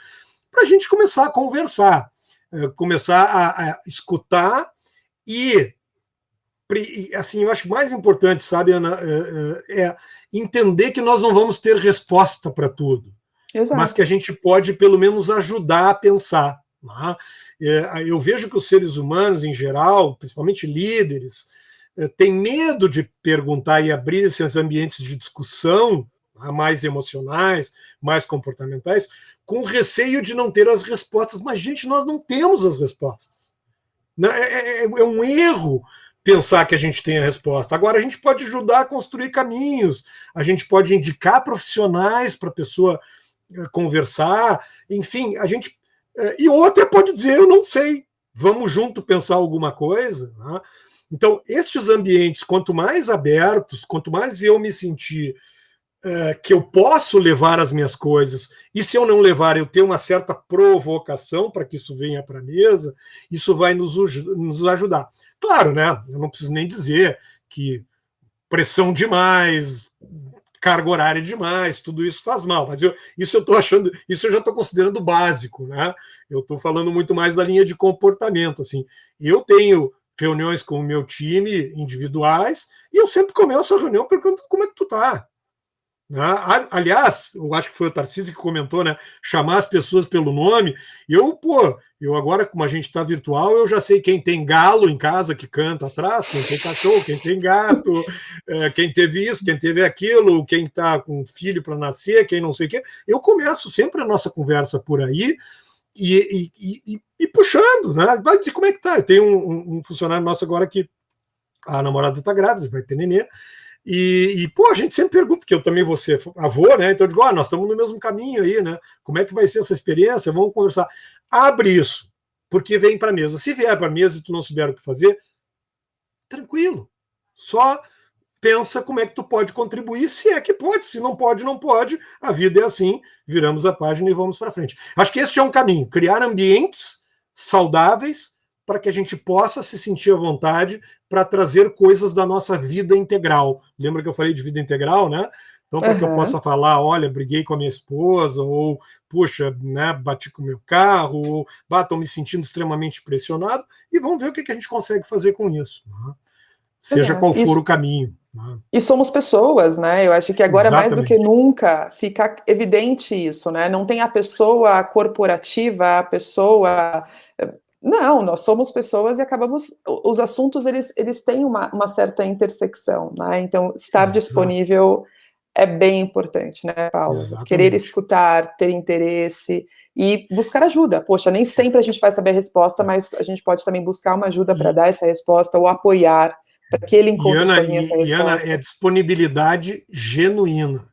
para a gente começar a conversar, começar a escutar e, assim, eu acho mais importante, sabe, Ana, é entender que nós não vamos ter resposta para tudo, Exato. mas que a gente pode, pelo menos, ajudar a pensar. Né? Eu vejo que os seres humanos, em geral, principalmente líderes, têm medo de perguntar e abrir esses ambientes de discussão, mais emocionais, mais comportamentais, com receio de não ter as respostas. Mas, gente, nós não temos as respostas. É um erro pensar que a gente tem a resposta. Agora, a gente pode ajudar a construir caminhos, a gente pode indicar profissionais para a pessoa conversar, enfim, a gente... E ou até pode dizer, eu não sei, vamos junto pensar alguma coisa. Né? Então, estes ambientes, quanto mais abertos, quanto mais eu me sentir que eu posso levar as minhas coisas, e se eu não levar, eu tenho uma certa provocação para que isso venha para a mesa, isso vai nos ajudar. Claro, né? Eu não preciso nem dizer que pressão demais, carga horária demais, tudo isso faz mal, mas isso eu estou achando, isso eu já estou considerando básico, né? Eu estou falando muito mais da linha de comportamento, assim. Eu tenho reuniões com o meu time individuais e eu sempre começo a reunião perguntando como é que tu tá. Aliás, eu acho que foi o Tarcísio que comentou, né? Chamar as pessoas pelo nome. Eu agora, como a gente está virtual, eu já sei quem tem galo em casa que canta atrás, quem tem cachorro, quem tem gato, quem teve isso, quem teve aquilo, quem está com filho para nascer, quem não sei o quê. Eu começo sempre a nossa conversa por aí e puxando, né? Como é que tá? Eu tenho um funcionário nosso agora que a namorada está grávida, vai ter nenê. Pô, a gente sempre pergunta, que eu também vou ser avô, né? Então eu digo, nós estamos no mesmo caminho aí, né? Como é que vai ser essa experiência? Vamos conversar. Abre isso, porque vem para a mesa. Se vier para a mesa e tu não souber o que fazer, tranquilo. Só pensa como é que tu pode contribuir, se é que pode. Se não pode, não pode. A vida é assim, viramos a página e vamos para frente. Acho que esse é um caminho, criar ambientes saudáveis para que a gente possa se sentir à vontade para trazer coisas da nossa vida integral. Lembra que eu falei de vida integral, né? Então, para que eu possa falar, olha, briguei com a minha esposa, ou, puxa, né, bati com o meu carro, ou, estou me sentindo extremamente pressionado, e vamos ver o que a gente consegue fazer com isso. Né? Seja qual for o caminho. Né? E somos pessoas, né? Eu acho que agora, Exatamente. mais do que nunca, fica evidente isso, né? Não tem a pessoa corporativa, a pessoa... Não, nós somos pessoas e acabamos... Os assuntos, eles têm uma certa intersecção, né? Então, estar disponível é bem importante, né, Paulo? Exatamente. Querer escutar, ter interesse e buscar ajuda. Poxa, nem sempre a gente vai saber a resposta, mas a gente pode também buscar uma ajuda para dar essa resposta ou apoiar para que ele encontre sozinho essa resposta. Ana, é disponibilidade genuína.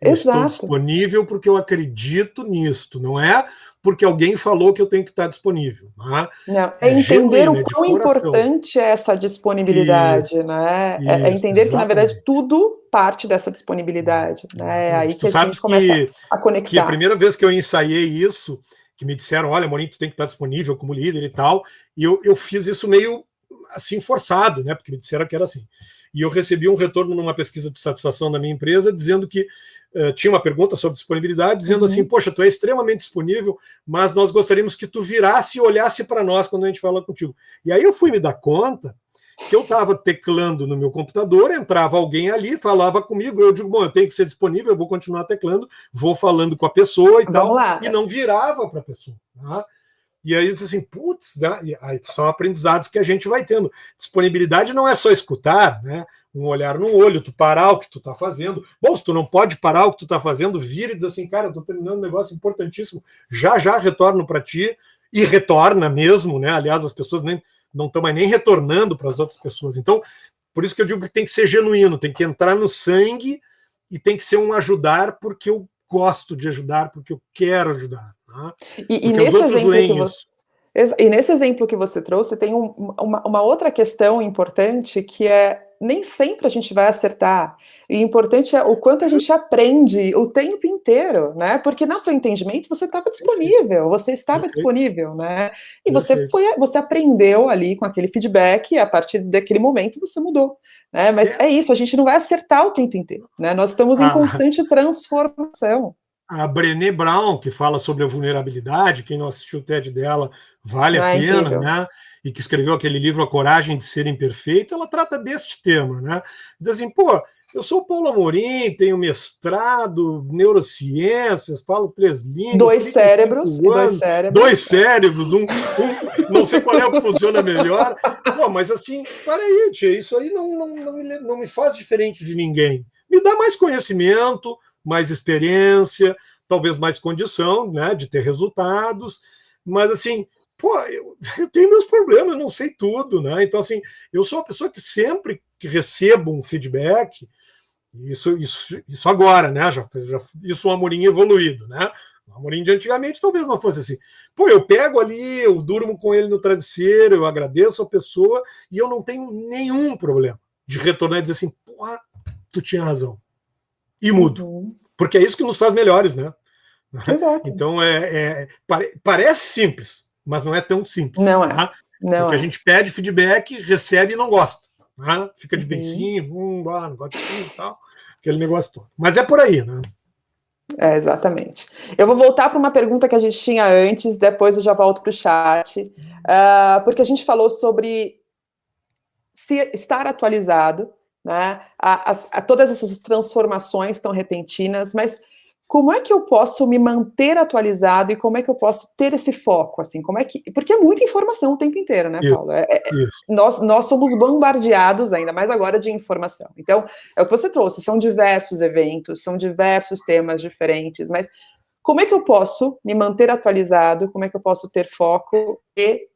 Eu Exato. estou disponível porque eu acredito nisto, não é porque alguém falou que eu tenho que estar disponível. Né? Não, é entender o quão importante é essa disponibilidade, isso, né? É entender que, na verdade, tudo parte dessa disponibilidade. Né? É aí que a gente começa a conectar. Que a primeira vez que eu ensaiei isso, que me disseram, olha, Morim, tu tem que estar disponível como líder e tal, e eu fiz isso meio assim forçado, né? Porque me disseram que era assim. E eu recebi um retorno numa pesquisa de satisfação da minha empresa dizendo que tinha uma pergunta sobre disponibilidade, dizendo assim, poxa, tu é extremamente disponível, mas nós gostaríamos que tu virasse e olhasse para nós quando a gente fala contigo. E aí eu fui me dar conta que eu estava teclando no meu computador, entrava alguém ali, falava comigo, eu digo, bom, eu tenho que ser disponível, eu vou continuar teclando, vou falando com a pessoa e tal, e não virava para a pessoa. Tá? E aí eu disse assim, putz, né? Aí são aprendizados que a gente vai tendo. Disponibilidade não é só escutar, né? Um olhar no olho, tu parar o que tu tá fazendo. Bom, se tu não pode parar o que tu tá fazendo, vira e diz assim, cara, eu tô terminando um negócio importantíssimo, já retorno para ti, e retorna mesmo, né? Aliás, as pessoas nem não estão mais nem retornando para as outras pessoas. Então, por isso que eu digo que tem que ser genuíno, tem que entrar no sangue e tem que ser um ajudar porque eu gosto de ajudar, porque eu quero ajudar. Né? E nesse exemplo que você... E nesse exemplo que você trouxe, tem uma outra questão importante, que é nem sempre a gente vai acertar. E o importante é o quanto a gente aprende o tempo inteiro, né? Porque no seu entendimento você estava disponível, você estava disponível, né? E você aprendeu ali com aquele feedback, e a partir daquele momento você mudou. Né? Mas é isso, a gente não vai acertar o tempo inteiro, né? Nós estamos em constante transformação. A Brené Brown, que fala sobre a vulnerabilidade, quem não assistiu o TED dela, vale a pena, incrível. né? E que escreveu aquele livro A Coragem de Ser Imperfeito, ela trata deste tema, né? Diz assim, pô, eu sou o Paulo Amorim, tenho mestrado, neurociências, falo 3 línguas, 2 cérebros, dois cérebros, não sei qual é o que funciona melhor. Pô, mas assim, para aí, tia, isso aí não me faz diferente de ninguém. Me dá mais conhecimento, mais experiência, talvez mais condição, né, de ter resultados, mas assim, pô, eu tenho meus problemas, eu não sei tudo, né? Então, assim, eu sou uma pessoa que sempre que recebo um feedback, isso agora, né? Isso é um Amorim evoluído, né? O Amorim de antigamente talvez não fosse assim. Pô, eu pego ali, eu durmo com ele no travesseiro, eu agradeço a pessoa e eu não tenho nenhum problema de retornar e dizer assim, pô, tu tinha razão. E mudo. Porque é isso que nos faz melhores, né? Exato. Então, parece simples, mas não é tão simples. Não é. Tá? Porque a gente pede feedback, recebe e não gosta. Tá? Fica de beicinho, não gosta de tal, aquele negócio todo. Mas é por aí, né? Exatamente. Eu vou voltar para uma pergunta que a gente tinha antes, depois eu já volto para o chat, porque a gente falou sobre estar atualizado, né, a todas essas transformações tão repentinas, mas como é que eu posso me manter atualizado e como é que eu posso ter esse foco, assim, porque é muita informação o tempo inteiro, né, Paulo? Nós somos bombardeados, ainda mais agora, de informação. Então, é o que você trouxe, são diversos eventos, são diversos temas diferentes, mas como é que eu posso me manter atualizado, como é que eu posso ter foco e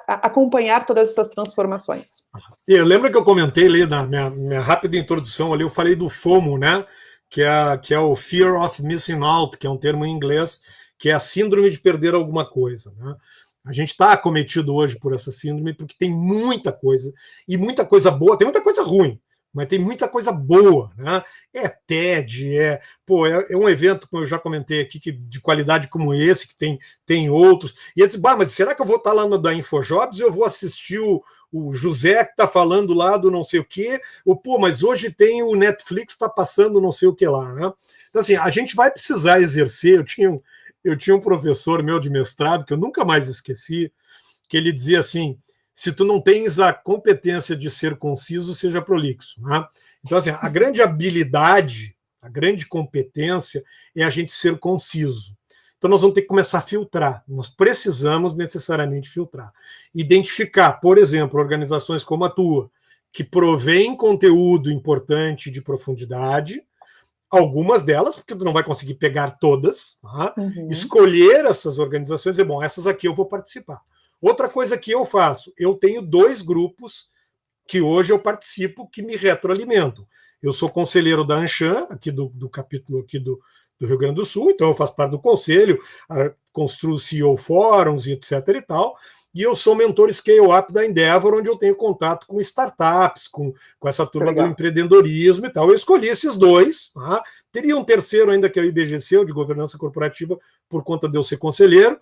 acompanhar todas essas transformações? Eu lembro que eu comentei ali na minha rápida introdução ali, eu falei do FOMO, né? Que é o Fear of Missing Out, que é um termo em inglês, que é a síndrome de perder alguma coisa. Né? A gente está acometido hoje por essa síndrome porque tem muita coisa, e muita coisa boa, tem muita coisa ruim, mas tem muita coisa boa. Né? É TED, é um evento, como eu já comentei aqui, de qualidade como esse, que tem outros. E eu disse, mas será que eu vou estar lá no da InfoJobs e eu vou assistir o José que está falando lá do não sei o quê, mas hoje tem o Netflix está passando não sei o que lá, né? Então, assim, a gente vai precisar exercer. Eu tinha um professor meu de mestrado, que eu nunca mais esqueci, que ele dizia assim, se tu não tens a competência de ser conciso, seja prolixo. Né? Então, assim, a grande habilidade, a grande competência é a gente ser conciso. Então, nós vamos ter que começar a filtrar. Nós precisamos necessariamente filtrar. Identificar, por exemplo, organizações como a tua, que provém conteúdo importante de profundidade, algumas delas, porque tu não vai conseguir pegar todas, tá? Escolher essas organizações, essas aqui eu vou participar. Outra coisa que eu faço, eu tenho 2 grupos que hoje eu participo que me retroalimentam. Eu sou conselheiro da Anshan, aqui do capítulo aqui do Rio Grande do Sul, então eu faço parte do conselho, construo CEO fóruns e etc e tal, e eu sou mentor Scale-Up da Endeavor, onde eu tenho contato com startups, com essa turma do empreendedorismo e tal. Eu escolhi esses 2, tá? Teria um terceiro ainda, que é o IBGC, o de governança corporativa, por conta de eu ser conselheiro.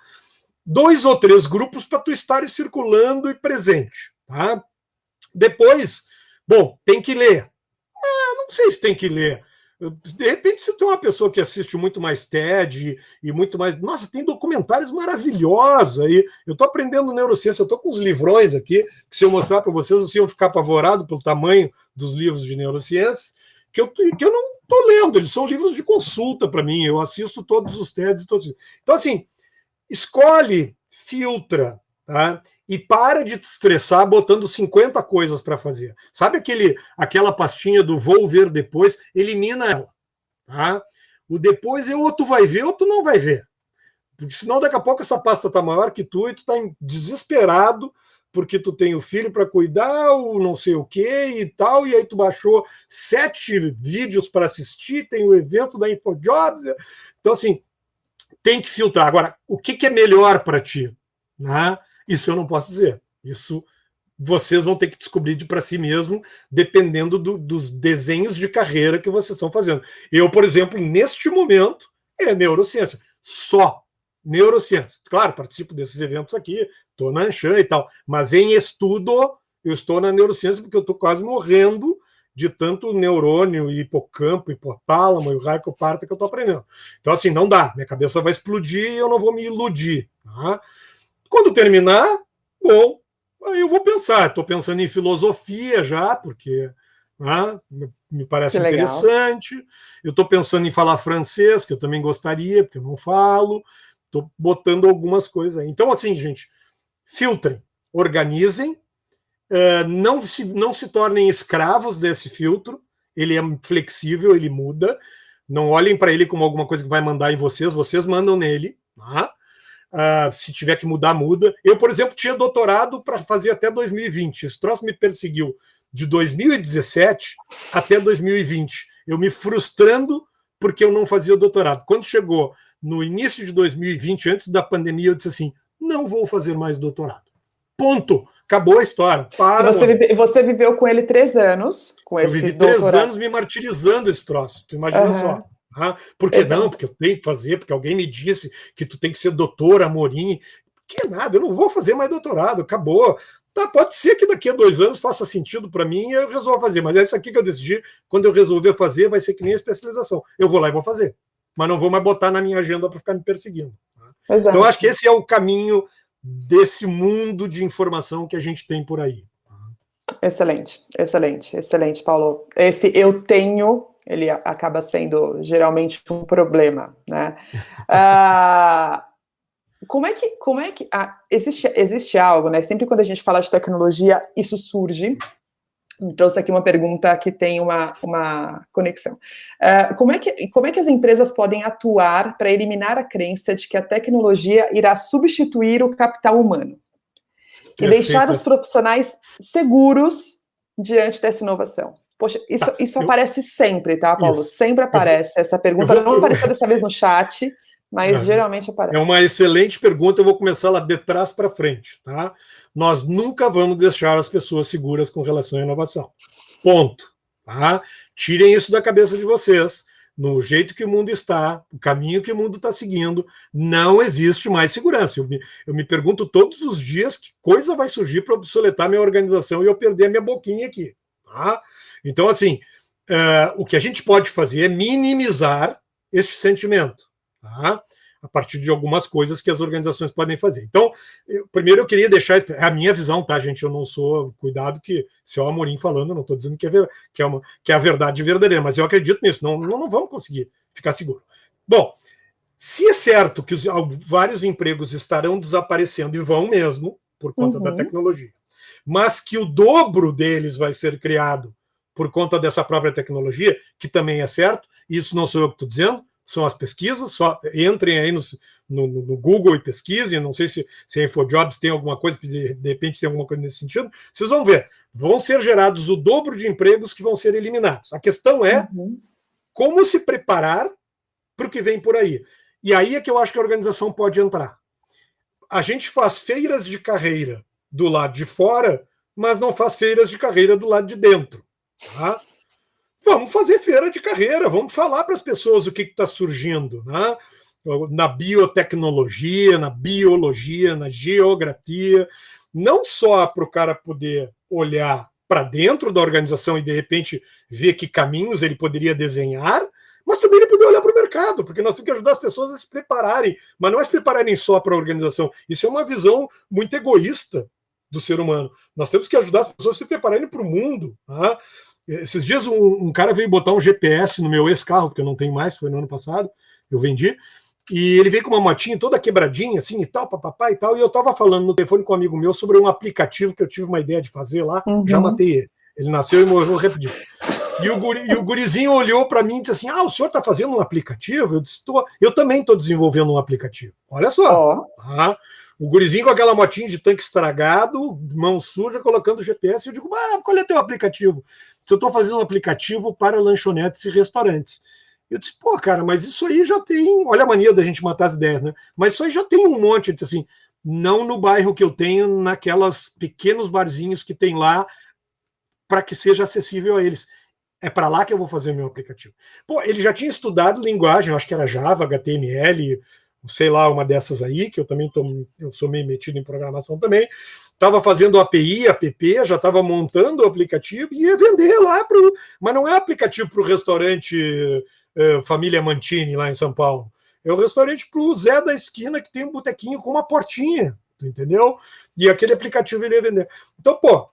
2 ou 3 grupos para tu estar circulando e presente. Tá? Depois, tem que ler. Não sei se tem que ler. De repente, se tu é uma pessoa que assiste muito mais TED e muito mais... Nossa, tem documentários maravilhosos aí. Eu estou aprendendo neurociência, eu estou com uns livrões aqui, que se eu mostrar para vocês, vocês iam ficar apavorados pelo tamanho dos livros de neurociência, que eu não estou lendo, eles são livros de consulta para mim, eu assisto todos os TEDs e todos. Então, assim, escolhe, filtra, tá? E para de te estressar botando 50 coisas para fazer. Sabe aquela pastinha do vou ver depois? Elimina ela. Tá? O depois ou tu vai ver ou tu não vai ver. Porque senão daqui a pouco essa pasta está maior que tu e tu está desesperado porque tu tem o filho para cuidar, o não sei o que e tal, e aí tu baixou 7 vídeos para assistir, tem o evento da InfoJobs. Então, assim, tem que filtrar. Agora, o que é melhor para ti? Né? Isso eu não posso dizer. Isso vocês vão ter que descobrir para si mesmo, dependendo dos desenhos de carreira que vocês estão fazendo. Eu, por exemplo, neste momento, é neurociência. Só neurociência. Claro, participo desses eventos aqui, estou na Anshan e tal, mas em estudo, eu estou na neurociência porque eu estou quase morrendo de tanto neurônio, hipocampo, hipotálamo e o raio que eu estou aprendendo. Então, assim, não dá. Minha cabeça vai explodir e eu não vou me iludir. Tá? Quando terminar, bom, aí eu vou pensar. Estou pensando em filosofia já, porque me parece interessante. Eu estou pensando em falar francês, que eu também gostaria, porque eu não falo. Estou botando algumas coisas aí. Então, assim, gente, filtrem, organizem, não se tornem escravos desse filtro. Ele é flexível, ele muda. Não olhem para ele como alguma coisa que vai mandar em vocês mandam nele. Tá? Se tiver que mudar, muda. Eu, por exemplo, tinha doutorado para fazer até 2020. Esse troço me perseguiu de 2017 até 2020. Eu me frustrando porque eu não fazia o doutorado. Quando chegou no início de 2020, antes da pandemia, eu disse assim, não vou fazer mais doutorado. Ponto. Acabou a história. Para. Você viveu com ele 3 anos, com esse doutorado. Eu vivi 3 anos me martirizando esse troço. Tu imagina só. Por que não? Porque eu tenho que fazer, porque alguém me disse que tu tem que ser doutor, Amorim. Que nada, eu não vou fazer mais doutorado, acabou. Tá, pode ser que daqui a 2 anos faça sentido para mim e eu resolvo fazer, mas é isso aqui que eu decidi. Quando eu resolver fazer, vai ser que nem a especialização. Eu vou lá e vou fazer, mas não vou mais botar na minha agenda para ficar me perseguindo. Exato. Então, eu acho que esse é o caminho desse mundo de informação que a gente tem por aí. Excelente, excelente, excelente, Paulo. Esse eu tenho, ele acaba sendo geralmente um problema, né? Como é que existe algo, né? Sempre quando a gente fala de tecnologia, isso surge. Trouxe aqui uma pergunta que tem uma conexão. Como é que as empresas podem atuar para eliminar a crença de que a tecnologia irá substituir o capital humano? E deixar os profissionais seguros diante dessa inovação? Poxa, isso aparece sempre, tá, Paulo? Isso. Sempre aparece essa pergunta. Não apareceu dessa vez no chat, mas geralmente aparece. É uma excelente pergunta, eu vou começar lá de trás para frente, tá? Nós nunca vamos deixar as pessoas seguras com relação à inovação. Ponto. Tá? Tirem isso da cabeça de vocês. No jeito que o mundo está, o caminho que o mundo está seguindo, não existe mais segurança. Eu me pergunto todos os dias que coisa vai surgir para obsoletar minha organização e eu perder a minha boquinha aqui. Tá? Então, assim, o que a gente pode fazer é minimizar este sentimento. Tá? A partir de algumas coisas que as organizações podem fazer. Então, primeiro eu queria deixar a minha visão, tá, gente? Eu não sou, cuidado que se é o Amorim falando, eu não estou dizendo que é a verdade verdadeira, mas eu acredito nisso, não vamos conseguir ficar seguro. Bom, se é certo que vários empregos estarão desaparecendo, e vão mesmo, por conta da tecnologia, mas que o dobro deles vai ser criado por conta dessa própria tecnologia, que também é certo, e isso não sou eu que estou dizendo, são as pesquisas, só entrem aí no Google e pesquisem, não sei se a InfoJobs tem alguma coisa, de repente tem alguma coisa nesse sentido, vocês vão ver, vão ser gerados o dobro de empregos que vão ser eliminados. A questão é como se preparar para o que vem por aí. E aí é que eu acho que a organização pode entrar. A gente faz feiras de carreira do lado de fora, mas não faz feiras de carreira do lado de dentro. Tá? Vamos fazer feira de carreira, vamos falar para as pessoas o que está surgindo, né? Na biotecnologia, na biologia, na geografia, não só para o cara poder olhar para dentro da organização e, de repente, ver que caminhos ele poderia desenhar, mas também ele poder olhar para o mercado, porque nós temos que ajudar as pessoas a se prepararem, mas não é se prepararem só para a organização. Isso é uma visão muito egoísta do ser humano. Nós temos que ajudar as pessoas a se prepararem para o mundo, tá? Esses dias um cara veio botar um GPS no meu ex-carro, porque eu não tenho mais, foi no ano passado, eu vendi, e ele veio com uma motinha toda quebradinha, assim, e tal, papapá e tal, e eu tava falando no telefone com um amigo meu sobre um aplicativo que eu tive uma ideia de fazer lá, já matei ele. Ele nasceu e morreu rapidinho. E o gurizinho olhou para mim e disse assim, o senhor tá fazendo um aplicativo? Eu disse, eu também estou desenvolvendo um aplicativo. Olha só. O gurizinho com aquela motinha de tanque estragado, mão suja, colocando o GPS, eu digo, qual é teu aplicativo? Se eu estou fazendo um aplicativo para lanchonetes e restaurantes. Eu disse, pô, cara, mas isso aí já tem... Olha a mania da gente matar as ideias, né? Mas isso aí já tem um monte. Eu disse assim, não no bairro que eu tenho, naquelas pequenos barzinhos que tem lá, para que seja acessível a eles. É para lá que eu vou fazer meu aplicativo. Pô, ele já tinha estudado linguagem, eu acho que era Java, HTML, sei lá, uma dessas aí, que eu também eu sou meio metido em programação também. Estava fazendo API, app, já estava montando o aplicativo e ia vender lá mas não é aplicativo para o restaurante Família Mantini, lá em São Paulo. É o restaurante para o Zé da esquina, que tem um botequinho com uma portinha, entendeu? E aquele aplicativo ele ia vender. Então, pô,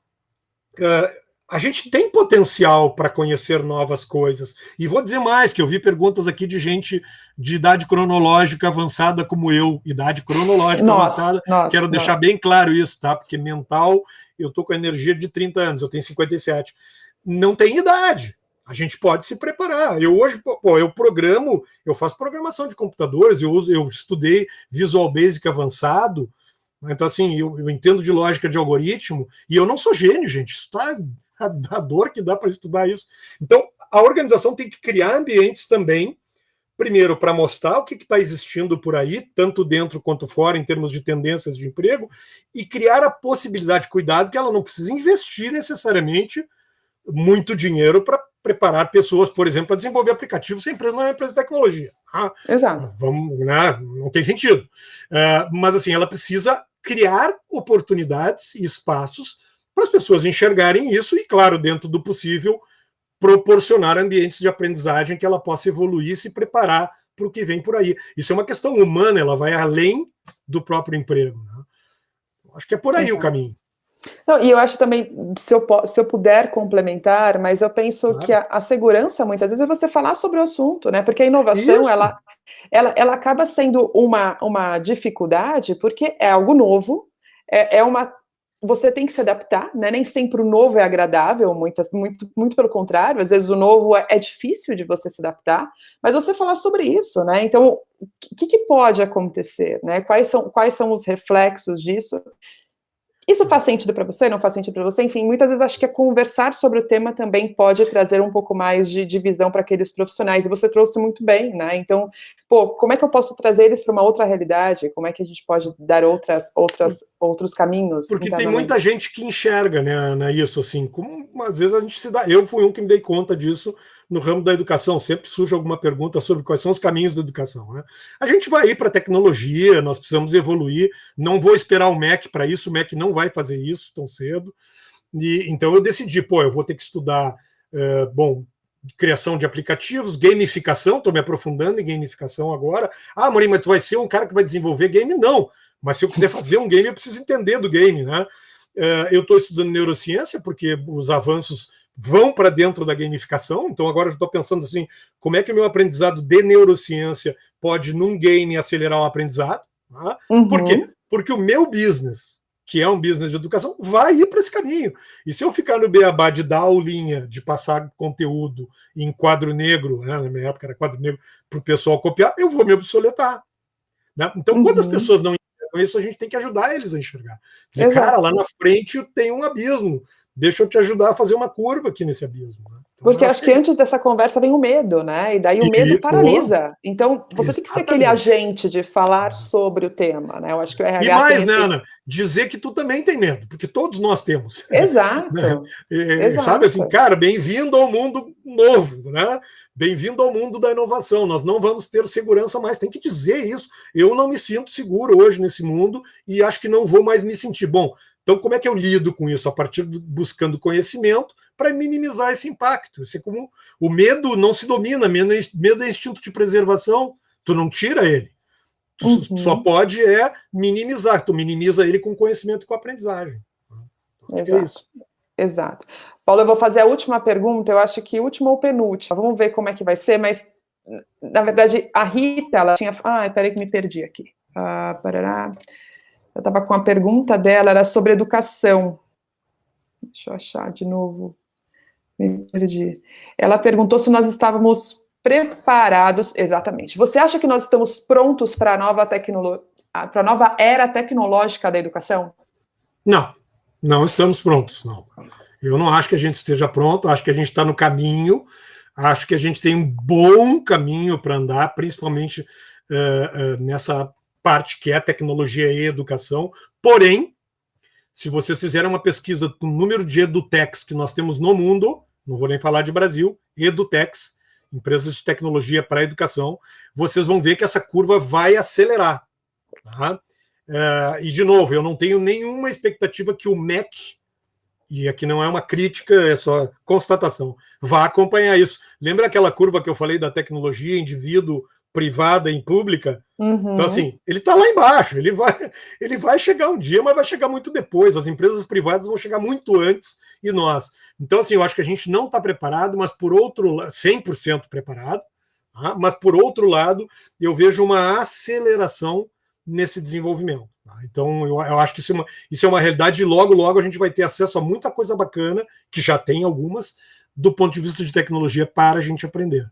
a gente tem potencial para conhecer novas coisas. E vou dizer mais, que eu vi perguntas aqui de gente de idade cronológica avançada como eu, idade cronológica avançada. Quero deixar bem claro isso, tá? Porque mental, eu estou com a energia de 30 anos, eu tenho 57. Não tem idade. A gente pode se preparar. Eu hoje, eu faço programação de computadores, eu estudei Visual Basic avançado. Então, assim, eu entendo de lógica de algoritmo, e eu não sou gênio, gente. Isso está a dor que dá para estudar isso. Então, a organização tem que criar ambientes também, primeiro, para mostrar o que está existindo por aí, tanto dentro quanto fora, em termos de tendências de emprego, e criar a possibilidade, cuidado, que ela não precisa investir necessariamente muito dinheiro para preparar pessoas, por exemplo, para desenvolver aplicativos se a empresa não é uma empresa de tecnologia. Exato. Não tem sentido. Mas, assim, ela precisa criar oportunidades e espaços para as pessoas enxergarem isso e, claro, dentro do possível, proporcionar ambientes de aprendizagem que ela possa evoluir e se preparar para o que vem por aí. Isso é uma questão humana, ela vai além do próprio emprego. Né? Acho que é por aí o caminho. Não, e eu acho também, se eu puder complementar, mas eu penso que a segurança, muitas vezes, é você falar sobre o assunto, né? Porque a inovação, ela acaba sendo uma dificuldade, porque é algo novo, você tem que se adaptar, né? Nem sempre o novo é agradável, muito pelo contrário, às vezes o novo é difícil de você se adaptar, mas você falar sobre isso, né? Então, o que pode acontecer, né? Quais são os reflexos disso? Isso faz sentido para você? Não faz sentido para você? Enfim, muitas vezes acho que conversar sobre o tema também pode trazer um pouco mais de visão para aqueles profissionais, e você trouxe muito bem, né? Então, como é que eu posso trazer eles para uma outra realidade? Como é que a gente pode dar outros caminhos? Porque tem muita gente que enxerga, né, isso, assim, como às vezes a gente se dá... Eu fui um que me dei conta disso no ramo da educação, sempre surge alguma pergunta sobre quais são os caminhos da educação, né? A gente vai ir para a tecnologia, nós precisamos evoluir, não vou esperar o MEC para isso, o MEC não vai fazer isso tão cedo, e então eu decidi, eu vou ter que estudar, criação de aplicativos, gamificação, estou me aprofundando em gamificação agora. Amorim, mas tu vai ser um cara que vai desenvolver game? Não, mas se eu quiser fazer um game, eu preciso entender do game, né? Eu estou estudando neurociência, porque os avanços vão para dentro da gamificação, então agora eu estou pensando assim, como é que o meu aprendizado de neurociência pode, num game, acelerar o aprendizado? Tá? Por quê? Porque o meu business, que é um business de educação, vai ir para esse caminho. E se eu ficar no beabá de dar aulinha, de passar conteúdo em quadro negro, né? Na minha época era quadro negro, para o pessoal copiar, eu vou me obsoletar. Né? Então, quando as pessoas não enxergam isso, a gente tem que ajudar eles a enxergar. Dizer, cara, lá na frente tem um abismo. Deixa eu te ajudar a fazer uma curva aqui nesse abismo. Né? Então, porque acho que antes dessa conversa vem o medo, né? E daí o medo paralisa. Então, você tem que ser aquele agente de falar sobre o tema, né? Eu acho que o RH e mais, né, Ana? Dizer que tu também tem medo, porque todos nós temos. Exato. Exato. Sabe assim, cara, bem-vindo ao mundo novo, né? Bem-vindo ao mundo da inovação. Nós não vamos ter segurança mais. Tem que dizer isso. Eu não me sinto seguro hoje nesse mundo e acho que não vou mais me sentir. Bom, então como é que eu lido com isso? A partir de buscando conhecimento para minimizar esse impacto. Isso é como o medo não se domina, medo é instinto de preservação, tu não tira ele. Tu só pode minimizar, tu minimiza ele com conhecimento e com aprendizagem. Exato. É isso. Exato. Paulo, eu vou fazer a última pergunta, eu acho que última ou penúltima, vamos ver como é que vai ser, mas, na verdade, a Rita, ela tinha... peraí que me perdi aqui. Eu estava com a pergunta dela, era sobre educação. Deixa eu achar de novo. Me perdi. Ela perguntou se nós estávamos preparados, exatamente. Você acha que nós estamos prontos para a nova tecnologia? para a nova era tecnológica da educação? Não, não estamos prontos, não. Eu não acho que a gente esteja pronto, acho que a gente está no caminho, acho que a gente tem um bom caminho para andar, principalmente nessa parte que é tecnologia e educação. Porém, se vocês fizerem uma pesquisa do número de edutechs que nós temos no mundo, não vou nem falar de Brasil, edutechs, empresas de tecnologia para a educação, vocês vão ver que essa curva vai acelerar. Tá? E, de novo, eu não tenho nenhuma expectativa que o MEC, e aqui não é uma crítica, é só constatação, vá acompanhar isso. Lembra aquela curva que eu falei da tecnologia, indivíduo, privada e pública? Uhum. Então, assim, ele está lá embaixo, ele vai chegar um dia, mas vai chegar muito depois. As empresas privadas vão chegar muito antes e nós. Então, assim, eu acho que a gente não está preparado, mas por outro lado, 100% preparado, tá? Mas por outro lado, eu vejo uma aceleração nesse desenvolvimento. Tá? Então, eu acho que isso é uma realidade e logo, logo a gente vai ter acesso a muita coisa bacana, que já tem algumas, do ponto de vista de tecnologia para a gente aprender.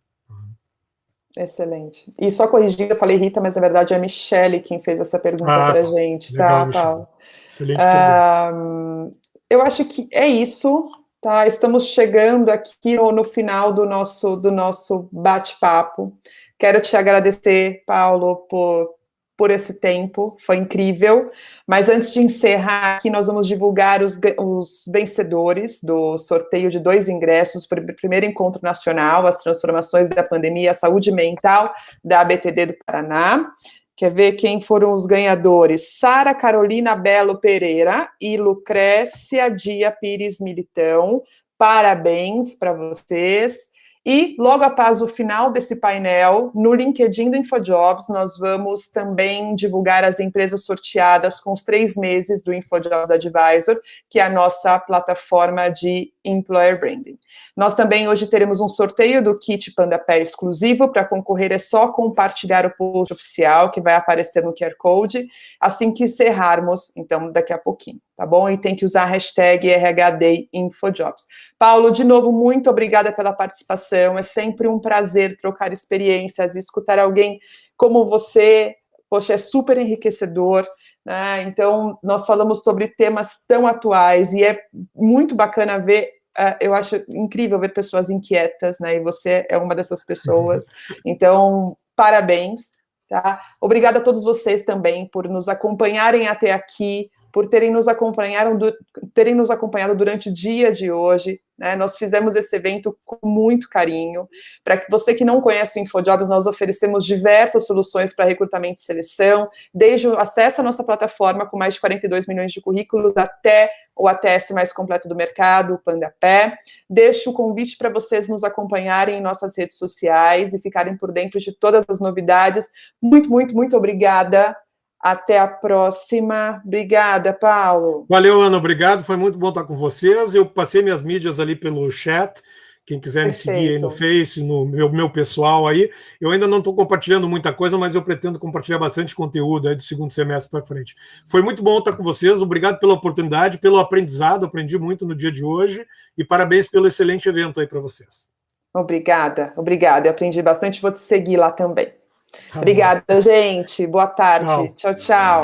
Excelente. E só corrigindo, eu falei Rita, mas na verdade é a Michele quem fez essa pergunta para a gente, legal, tá, Paulo? Excelente pergunta. Eu acho que é isso, tá? Estamos chegando aqui no final do nosso bate-papo. Quero te agradecer, Paulo, por esse tempo, foi incrível. Mas antes de encerrar aqui, nós vamos divulgar os vencedores do sorteio de 2 ingressos para o primeiro encontro nacional, as transformações da pandemia e a saúde mental da ABTD do Paraná. Quer ver quem foram os ganhadores? Sara Carolina Belo Pereira e Lucrécia Dia Pires Militão. Parabéns para vocês. E logo após o final desse painel, no LinkedIn do InfoJobs, nós vamos também divulgar as empresas sorteadas com os 3 meses do InfoJobs Advisor, que é a nossa plataforma de Employer Branding. Nós também hoje teremos um sorteio do kit PandaPé exclusivo. Para concorrer é só compartilhar o post oficial, que vai aparecer no QR Code, assim que encerrarmos, então daqui a pouquinho, tá bom? E tem que usar a hashtag RHDInfojobs. Paulo, de novo, muito obrigada pela participação, é sempre um prazer trocar experiências e escutar alguém como você, poxa, é super enriquecedor, né? Então, nós falamos sobre temas tão atuais e é muito bacana ver, eu acho incrível ver pessoas inquietas, né? E você é uma dessas pessoas, então, parabéns, tá? Obrigada a todos vocês também por nos acompanharem até aqui, por terem nos acompanhado durante o dia de hoje, né? Nós fizemos esse evento com muito carinho. Para que você que não conhece o InfoJobs, nós oferecemos diversas soluções para recrutamento e seleção, desde o acesso à nossa plataforma com mais de 42 milhões de currículos até o ATS mais completo do mercado, o PandaPé. Deixo o convite para vocês nos acompanharem em nossas redes sociais e ficarem por dentro de todas as novidades. Muito, muito, muito obrigada. Até a próxima. Obrigada, Paulo. Valeu, Ana. Obrigado. Foi muito bom estar com vocês. Eu passei minhas mídias ali pelo chat. Quem quiser me seguir aí no Face, no meu pessoal aí. Eu ainda não estou compartilhando muita coisa, mas eu pretendo compartilhar bastante conteúdo aí do segundo semestre para frente. Foi muito bom estar com vocês. Obrigado pela oportunidade, pelo aprendizado. Aprendi muito no dia de hoje. E parabéns pelo excelente evento aí para vocês. Obrigada. Eu aprendi bastante. Vou te seguir lá também. Obrigada, gente. Boa tarde. Tchau, tchau.